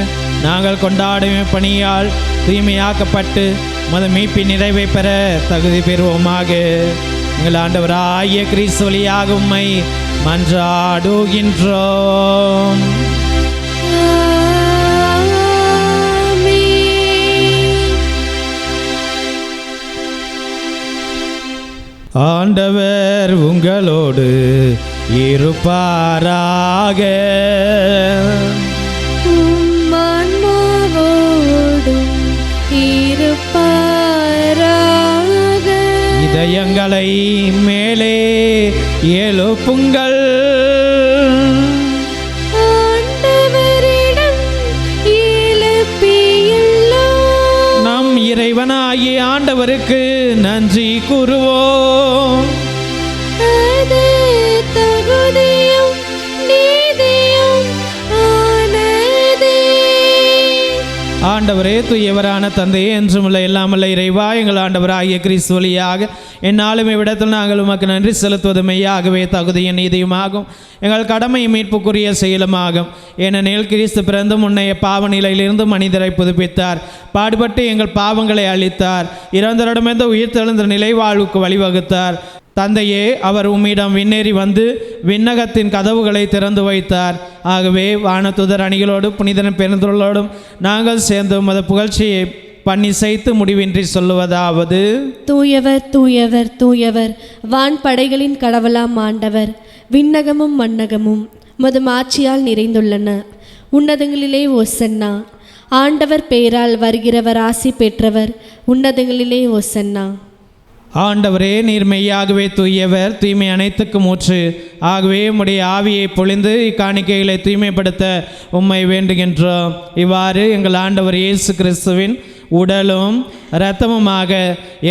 Speaker 3: நாங்கள் கொண்டாடும் பணியால் தூய்மையாக்கப்பட்டு உமது மீட்பின் நிறைவை பெற தகுதி பெறுவோமாக. எங்கள் ஆண்டவராகிய கிறிஸ்து வழியாக உம்மை மன்றாடுகின்றோம். ஆண்டவர் உங்களோடு இருப்பாராக.
Speaker 2: ஆன்மாவோடும் இருப்பாராக.
Speaker 3: இதயங்களை மேலே எழுப்புங்கள்.
Speaker 2: ஆண்டவரிடம் எழுப்பியுள்ளோம்.
Speaker 3: நம் இறைவனாகிய ஆண்டவருக்கு நன்றி கூறுவோம்.
Speaker 2: அது தகுதியும் நீதியும் ஆனதே.
Speaker 3: ஆண்டவரே, தூயவரான தந்தையே, என்றுமுள்ள எல்லாமல்ல இறைவா, எங்கள் ஆண்டவராகிய கிறிஸ்து வழியாக என்னாலும் இவ்விடத்தில் நாங்கள் உமக்கு நன்றி செலுத்துவது மெய்யாகவே தகுதியும் நீதியுமாகும், எங்கள் கடமை மீட்புக்குரிய செயலுமாகும். ஏனெனில் கிறிஸ்து பிறந்து முன்னைய பாவ நிலையிலிருந்து மனிதரை புதுப்பித்தார், பாடுபட்டு எங்கள் பாவங்களை அழித்தார், இறந்தவரிடமிருந்து உயிர் தெழுந்த நிலை வாழ்வுக்கு வழிவகுத்தார். தந்தையே, அவர் உம்மிடம் விண்ணேறி வந்து விண்ணகத்தின் கதவுகளை திறந்து வைத்தார். ஆகவே வானதுதர் அணிகளோடு புனிதன் பெருந்தொழோடும் நாங்கள் சேர்ந்து உமது புகழ்ச்சியை பண்ணி செய்து முடிவின்றி சொல்லுவதாவது:
Speaker 2: தூயவர் தூயவர் தூயவர், வான் படைகளின் கடவுளாம் ஆண்டவர். விண்ணகமும் மண்ணகமும் உமது மாட்சியால் நிறைந்துள்ளன. உன்னதங்களிலே ஓசன்னா. ஆண்டவர் பெயரால் வருகிறவர் ஆசி பெற்றவர். உன்னதங்களிலே ஓசன்னா.
Speaker 3: ஆண்டவரே, நீர் மெய்யாகவே தூயவர், தூய்மை அனைத்துக்கும் ஊற்று. ஆகவே உம்முடைய ஆவியை பொழிந்து இக்காணிக்கைகளை தூய்மைப்படுத்த உம்மை வேண்டுகின்றோம். இவ்வாறு எங்கள் ஆண்டவர் இயேசு கிறிஸ்துவின் உடலும் இரத்தமுமாக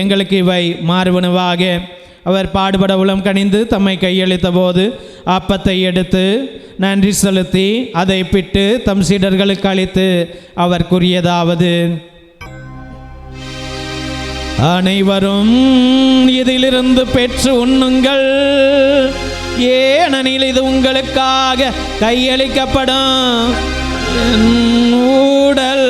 Speaker 3: எங்களுக்கு இவை மாறுவனவாக. அவர் பாடுபட உளம் கனிந்து தம்மை கையளித்த போது அப்பத்தை எடுத்து நன்றி செலுத்தி அதை பிட்டு தம் சீடர்களுக்கு அளித்து அவர் கூறியதாவது: அனைவரும் இதிலிருந்து பெற்று உண்ணுங்கள், ஏனெனில் இது உங்களுக்காக கையளிக்கப்படும் என் உடல்.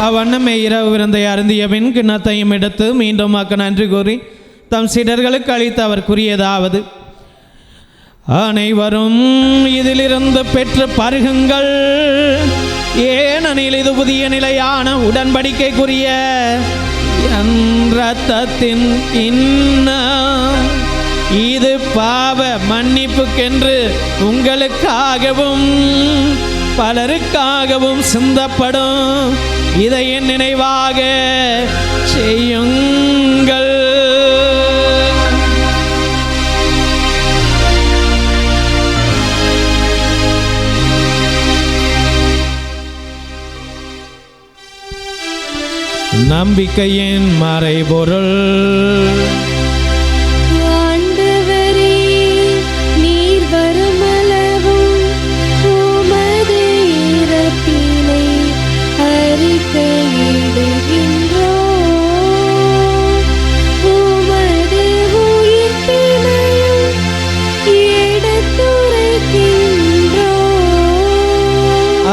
Speaker 3: அவ்வண்ணமே இரவு விருந்தை அருந்திய பின் கிண்ணத்தையும் எடுத்து மீண்டும் நன்றி கூறி தம் சீடர்களுக்கு அளித்து அவர் கூறியதாவது: அனைவரும் இதிலிருந்து பெற்று பருகுங்கள், ஏனெனில் இது புதிய நிலையான உடன்படிக்கைக்குரிய என் இரத்தத்தின் கிண்ணம். இது பாவ மன்னிப்புக்கென்று உங்களுக்காகவும் பலருக்காகவும் சிந்தப்படும். இதை என் நினைவாக செய்யுங்கள். நம்பிக்கையின் மறைபொருள்:
Speaker 2: ஆண்டவரே, நீர் வருமளவும் உமது இறப்பினை அறிக்கையிடுகின்றோம், உமது உயிர்ப்பினையும் எடுத்துரைக்கின்றோம்.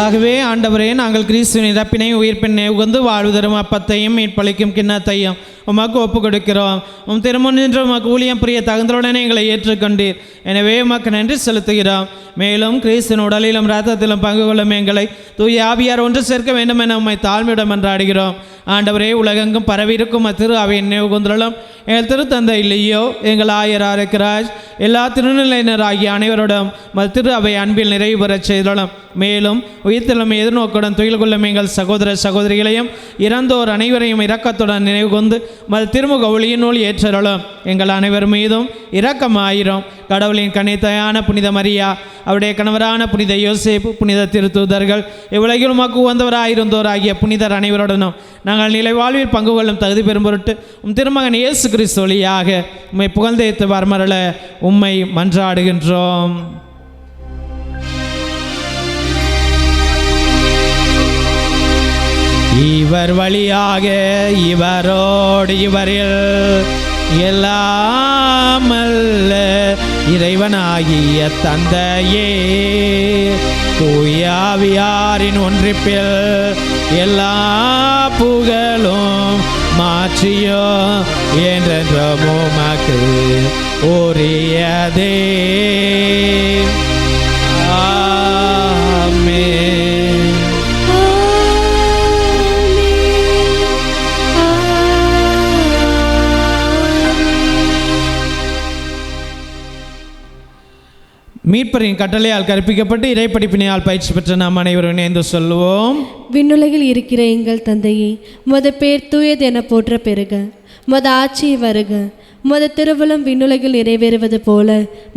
Speaker 3: ஆகவே ஆண்டவர் ஆண்டவரே, நாங்கள் கிறிஸ்துவின் இறப்பினை உயிர்ப்பினை உகந்து வாழ்வு தரும் அப்பத்தையும் மீட்பளிக்கும் கிண்ணத்தையும் உமக்கு ஒப்பு கொடுக்கிறோம். உம் திருமுன் நின்று உமக்கு ஊழியம் புரிய தகுந்தவுடனே எங்களை ஏற்றுக்கொண்டீர். எனவே உமக்கு நன்றி செலுத்துகிறோம். மேலும் கிறிஸ்துவின் உடலிலும் இரத்தத்திலும் பங்கு கொள்ளும் எங்களை தூய ஆவியார் ஒன்று சேர்க்க வேண்டும் என உம்மை தாழ்மையுடன் மன்றாடுகிறோம். ஆண்டவரே, உலகெங்கும் பரவியிருக்கும் திரு அவையின் நினைவுகூர்ந்தலும் எங்கள் திருத்தந்தை இல்லையோ எங்கள் ஆயர் ஆரோக்கியராஜ் எல்லா திருநிலையினராகிய அனைவரோடும் திரு அவை அன்பில் நிறைவு பெறச் செய்தலும். மேலும் உயிர்த்தெழும் எதிர்நோக்குடன் துயில் கொள்ளும் எங்கள் சகோதர சகோதரிகளையும் இறந்தோர் அனைவரையும் இரக்கத்துடன் நினைவு கொண்டு திருமுக ஒளியினுள் ஏற்றலும். எங்கள் அனைவர் மீதும் இரக்கமாயிரும். கடவுளின் கன்னித்தாயான புனித மரியா, அவருடைய கணவரான புனித யோசேப்பு, புனித திருத்தூதர்கள், இவ்வுலகில் உமக்கு உகந்தவராயிருந்தோராகிய புனிதர் அனைவருடனும் நாங்கள் நிலை வாழ்வில் பங்கு கொள்ளும் தகுதி பெறும் பொருட்டு உம் திருமகன் இயேசு கிறிஸ்து வழியாக உம்மை புகழ்ந்தேத்து வரமரல உம்மை மன்றாடுகின்றோம். இவர் வழியாக இவரோடு இவரில் எல்லாமல்ல இறைவனாகிய தந்தையே, தூயாவியாரின் ஒன்றிப்பில் எல்லா புகழும் மாற்றியோ என்றென்றும் உமக்கு உரியதே. ஆமென். மீட்பரின் கட்டளையால் கற்பிக்கப்பட்டு இறைப்படிப்பினையால் பயிற்சி பெற்ற நாம் அனைவரும் இணைந்து சொல்லுவோம்.
Speaker 2: விண்ணுலகில் இருக்கிற எங்கள் தந்தையே, உமது பேர் தூயது என போற்ற பெறுக. உமது ஆட்சி வருக. உமது திருவுளம் விண்ணுலகில் நிறைவேறுவது போல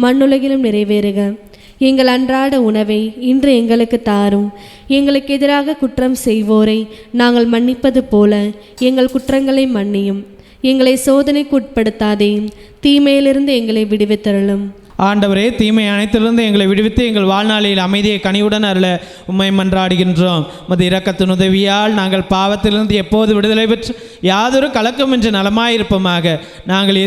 Speaker 2: மண்ணுலகிலும் நிறைவேறுக. எங்கள் அன்றாட உணவை இன்று எங்களுக்கு தாரும். எங்களுக்கு எதிராக குற்றம் செய்வோரை நாங்கள் மன்னிப்பது போல எங்கள் குற்றங்களை மன்னியும். எங்களை சோதனைக்கு உட்படுத்தாதேயும், தீமையிலிருந்து எங்களை விடுவித்தருளும்.
Speaker 3: ஆண்டவரே, தீமை அனைத்திலிருந்து எங்களை விடுவித்து எங்கள் வாழ்நாளில் அமைதியை கனிவுடன் அருள உம்மை மன்றாடுகின்றோம். உமது இரக்கத்தின் உதவியால் நாங்கள் பாவத்திலிருந்து எப்போது விடுதலை பெற்று யாதொரு கலக்கமின்றி நலமாயிருப்போமாக. நாங்கள்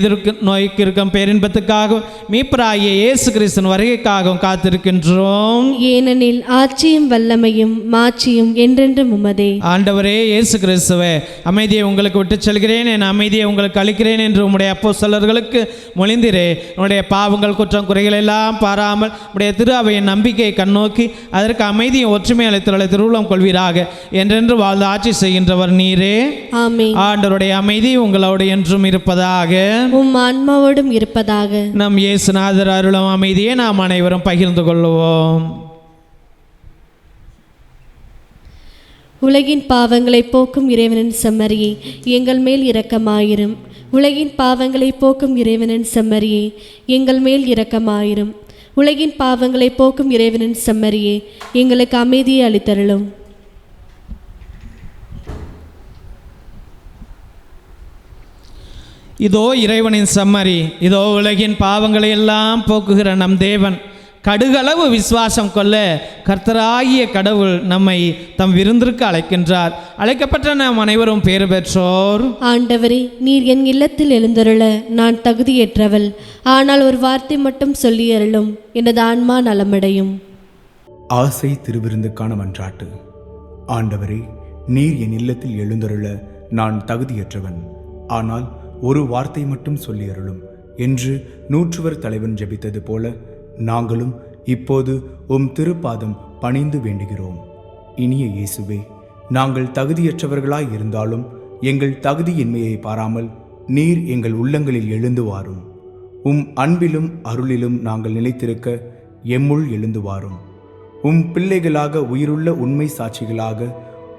Speaker 3: நோய்க்கு இருக்கும் பேரின்பத்துக்காகவும் மீட்பராகிய இயேசு கிறிஸ்துவின் வருகைக்காகவும் காத்திருக்கின்றோம்.
Speaker 2: ஏனெனில் ஆட்சியும் வல்லமையும் மாட்சியும் என்றென்றும் உமதே.
Speaker 3: ஆண்டவரே இயேசு கிறிஸ்துவே, அமைதியை உங்களுக்கு விட்டுச் செல்கிறேன், என் அமைதியை உங்களுக்கு அளிக்கிறேன் என்று உம்முடைய அப்போஸ்தலர்களுக்கு மொழிந்திரே. உன்னுடைய பாவங்கள் குற்றம் குறைகள் எல்லாம் பாராமல் உடைய திரு அவையின் நம்பிக்கையை கண்ணோக்கி அதற்கு அமைதியும் ஒற்றுமை அளித்துள்ள திருவுளம் கொள்வீராக. என்றென்று வாழ்ந்து ஆட்சி செய்கின்றவர் நீரே.
Speaker 2: ஆமென்.
Speaker 3: ஆண்டவருடைய அமைதி உங்களோடு என்றும் இருப்பதாக,
Speaker 2: உம் ஆன்மாவோடும் இருப்பதாக.
Speaker 3: நம் இயேசுநாதர் அருளும் அமைதியை நாம் அனைவரும் பகிர்ந்து கொள்வோம்.
Speaker 2: உலகின் பாவங்களை போக்கும் இறைவனின் செம்மறியே, எங்கள் மேல் இரக்கமாயிரும். உலகின் பாவங்களை போக்கும் இறைவனின் செம்மறியே, எங்கள் மேல் இரக்கமாயிரும். உலகின் பாவங்களை போக்கும் இறைவனின் செம்மறியே, எங்களுக்கு அமைதியை அளித்தருளும்.
Speaker 3: இதோ இறைவனின் செம்மறி, இதோ உலகின் பாவங்களை எல்லாம் போக்குகிற நம் தேவன். கடுகளவு விசுவாசம் கொள்ள கர்த்தராகிய கடவுள் நம்மை தம் விருந்திற்கு அழைக்கின்றார். அழைக்கப்பட்ட நாம் அனைவரும் பேறு பெற்றோர்.
Speaker 2: ஆண்டவரே, நீர் என் இல்லத்தில் எழுந்தருள நான் தகுதியற்றவள். ஆனால் ஒரு வார்த்தை மட்டும் சொல்லி அருளும், எனது ஆன்மா நலமடையும்.
Speaker 5: ஆசை திருவிருந்துக்கான மன்றாட்டு. ஆண்டவரே, நீர் என் இல்லத்தில் எழுந்தருள நான் தகுதியற்றவன். ஆனால் ஒரு வார்த்தை மட்டும் சொல்லி அருளும் என்று 100 தலைவன் ஜெபித்தது போல நாங்களும் இப்போது உம் திருப்பாதம் பணிந்து வேண்டுகிறோம். இனிய இயேசுவே, நாங்கள் தகுதியற்றவர்களாய் இருந்தாலும் எங்கள் தகுதியின்மையை பாராமல் நீர் எங்கள் உள்ளங்களில் எழுந்து வாரும். உம் அன்பிலும் அருளிலும் நாங்கள் நிலைத்திருக்க எம்முள் எழுந்து வாரும். உம் பிள்ளைகளாக உயிருள்ள உண்மை சாட்சிகளாக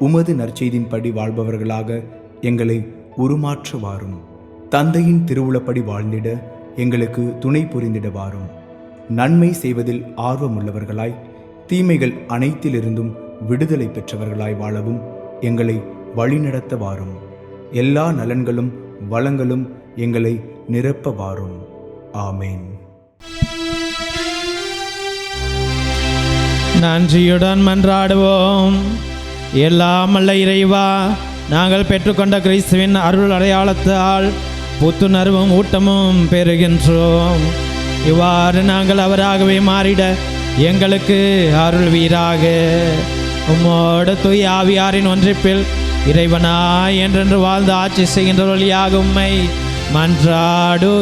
Speaker 5: உமது நற்செய்தின்படி வாழ்பவர்களாக எங்களை உருமாற்ற வாரும். தந்தையின் திருவுளப்படி வாழ்ந்திட எங்களுக்கு துணை புரிந்திட வாரும். நன்மை செய்வதில் ஆர்வமுள்ளவர்களாய் தீமைகள் அனைத்திலிருந்தும் விடுதலை பெற்றவர்களாய் வாழவும் எங்களை வழிநடத்த வாரும். எல்லா நலன்களும் வளங்களும் எங்களை நிரப்ப வாரும். ஆமேன்.
Speaker 3: நன்றியுடன் மன்றாடுவோம். எல்லாம் அல்ல இறைவா, நாங்கள் பெற்றுக்கொண்ட கிறிஸ்துவின் அருள் அடையாளத்தால் புத்துணர்வும் ஊட்டமும் பெறுகின்றோம். இவ்வாறு நாங்கள் அவராகவே மாறிட எங்களுக்கு அருள்வீராக. உம்மோடு தூய ஆவியாரின் ஒன்றிப்பில் இறைவனாய் என்றென்று வாழ்ந்து ஆட்சி செய்கின்ற வழியாக உம்மை மன்றாடுகின்றோம்.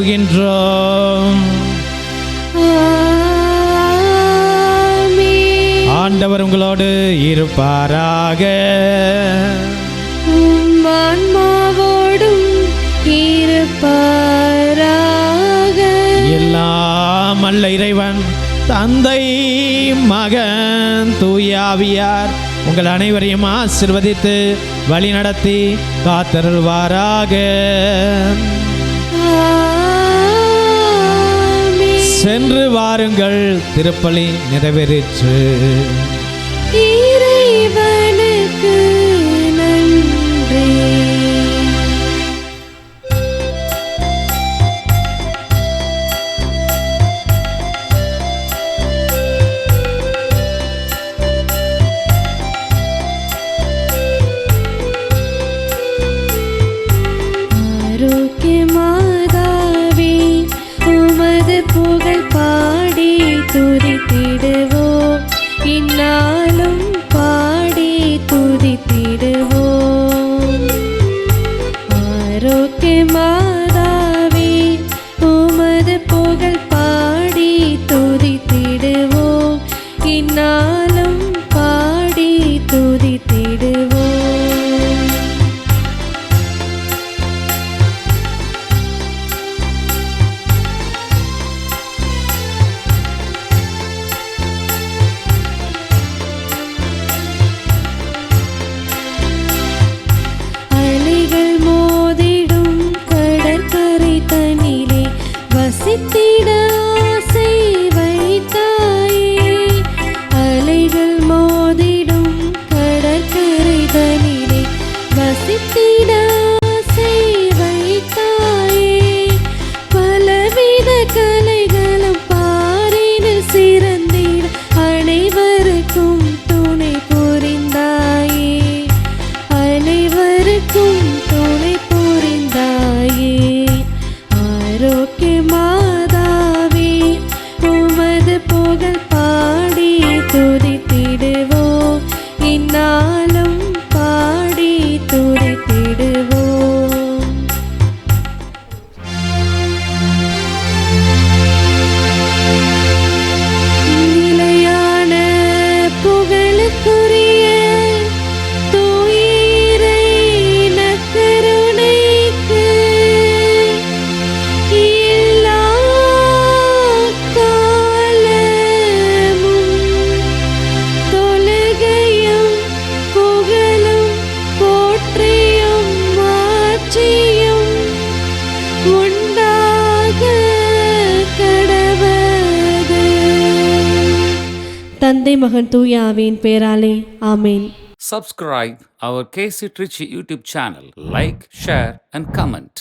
Speaker 3: ஆண்டவர் உங்களோடு இருப்பாராக.
Speaker 2: ஆன்மாவோடும் இருப்பாராக.
Speaker 3: எல்லாம் அல்ல இறைவன் தந்தை மகன் தூய ஆவியார் உங்கள் அனைவரையும் ஆசீர்வதித்து வழி நடத்தி காத்தருள்வாராக. சென்று வாருங்கள், திருப்பலி நிறைவேறிற்று.
Speaker 2: இறைவனுக்கு நன்றி. ஆரோக்கியமாதாவே உமது புகழ் பாடி துதித்திடுவோம், இந்நாளும் பாடி துதித்திடுவோம். ஆரோக்கியமாதாவே உமது புகழ் பாடி துதித்திடுவோம், இந்நாளும் பாடி துதித்திடுவோம். அலைகள் மோதிடும் கடற்கரை தனிலே வசித்திட ஆசை வைத்தாயே. அலைகள் மோதிடும் கடற்கரை தனிலே வசித்திட ஆசை வைத்தாயே. பலவித கலைகளும் பாரினில் சிறந்திட அனைவருக்கும் துணை புரிந்தாயே. அனைவருக்கும் துணை புரிந்தாயே. ஆரோக்கியமாதாவே உமது புகழ் பாடி துதித்திடுவோம், இந்நாளும் பாடி துதித்திடுவோம். நிலையான புகழுக்குரிய தூயிரை நற்கருணைக்கு எல்லா காலமும் தொழுகையும் புகழும் போற்றியும் மாட்சியும் உண்டாக கடவது. தந்தை மகன் தூய ஆவியின் பேராலே ஆமேன்.
Speaker 1: Subscribe our KC Trichy YouTube channel. Like, share and comment.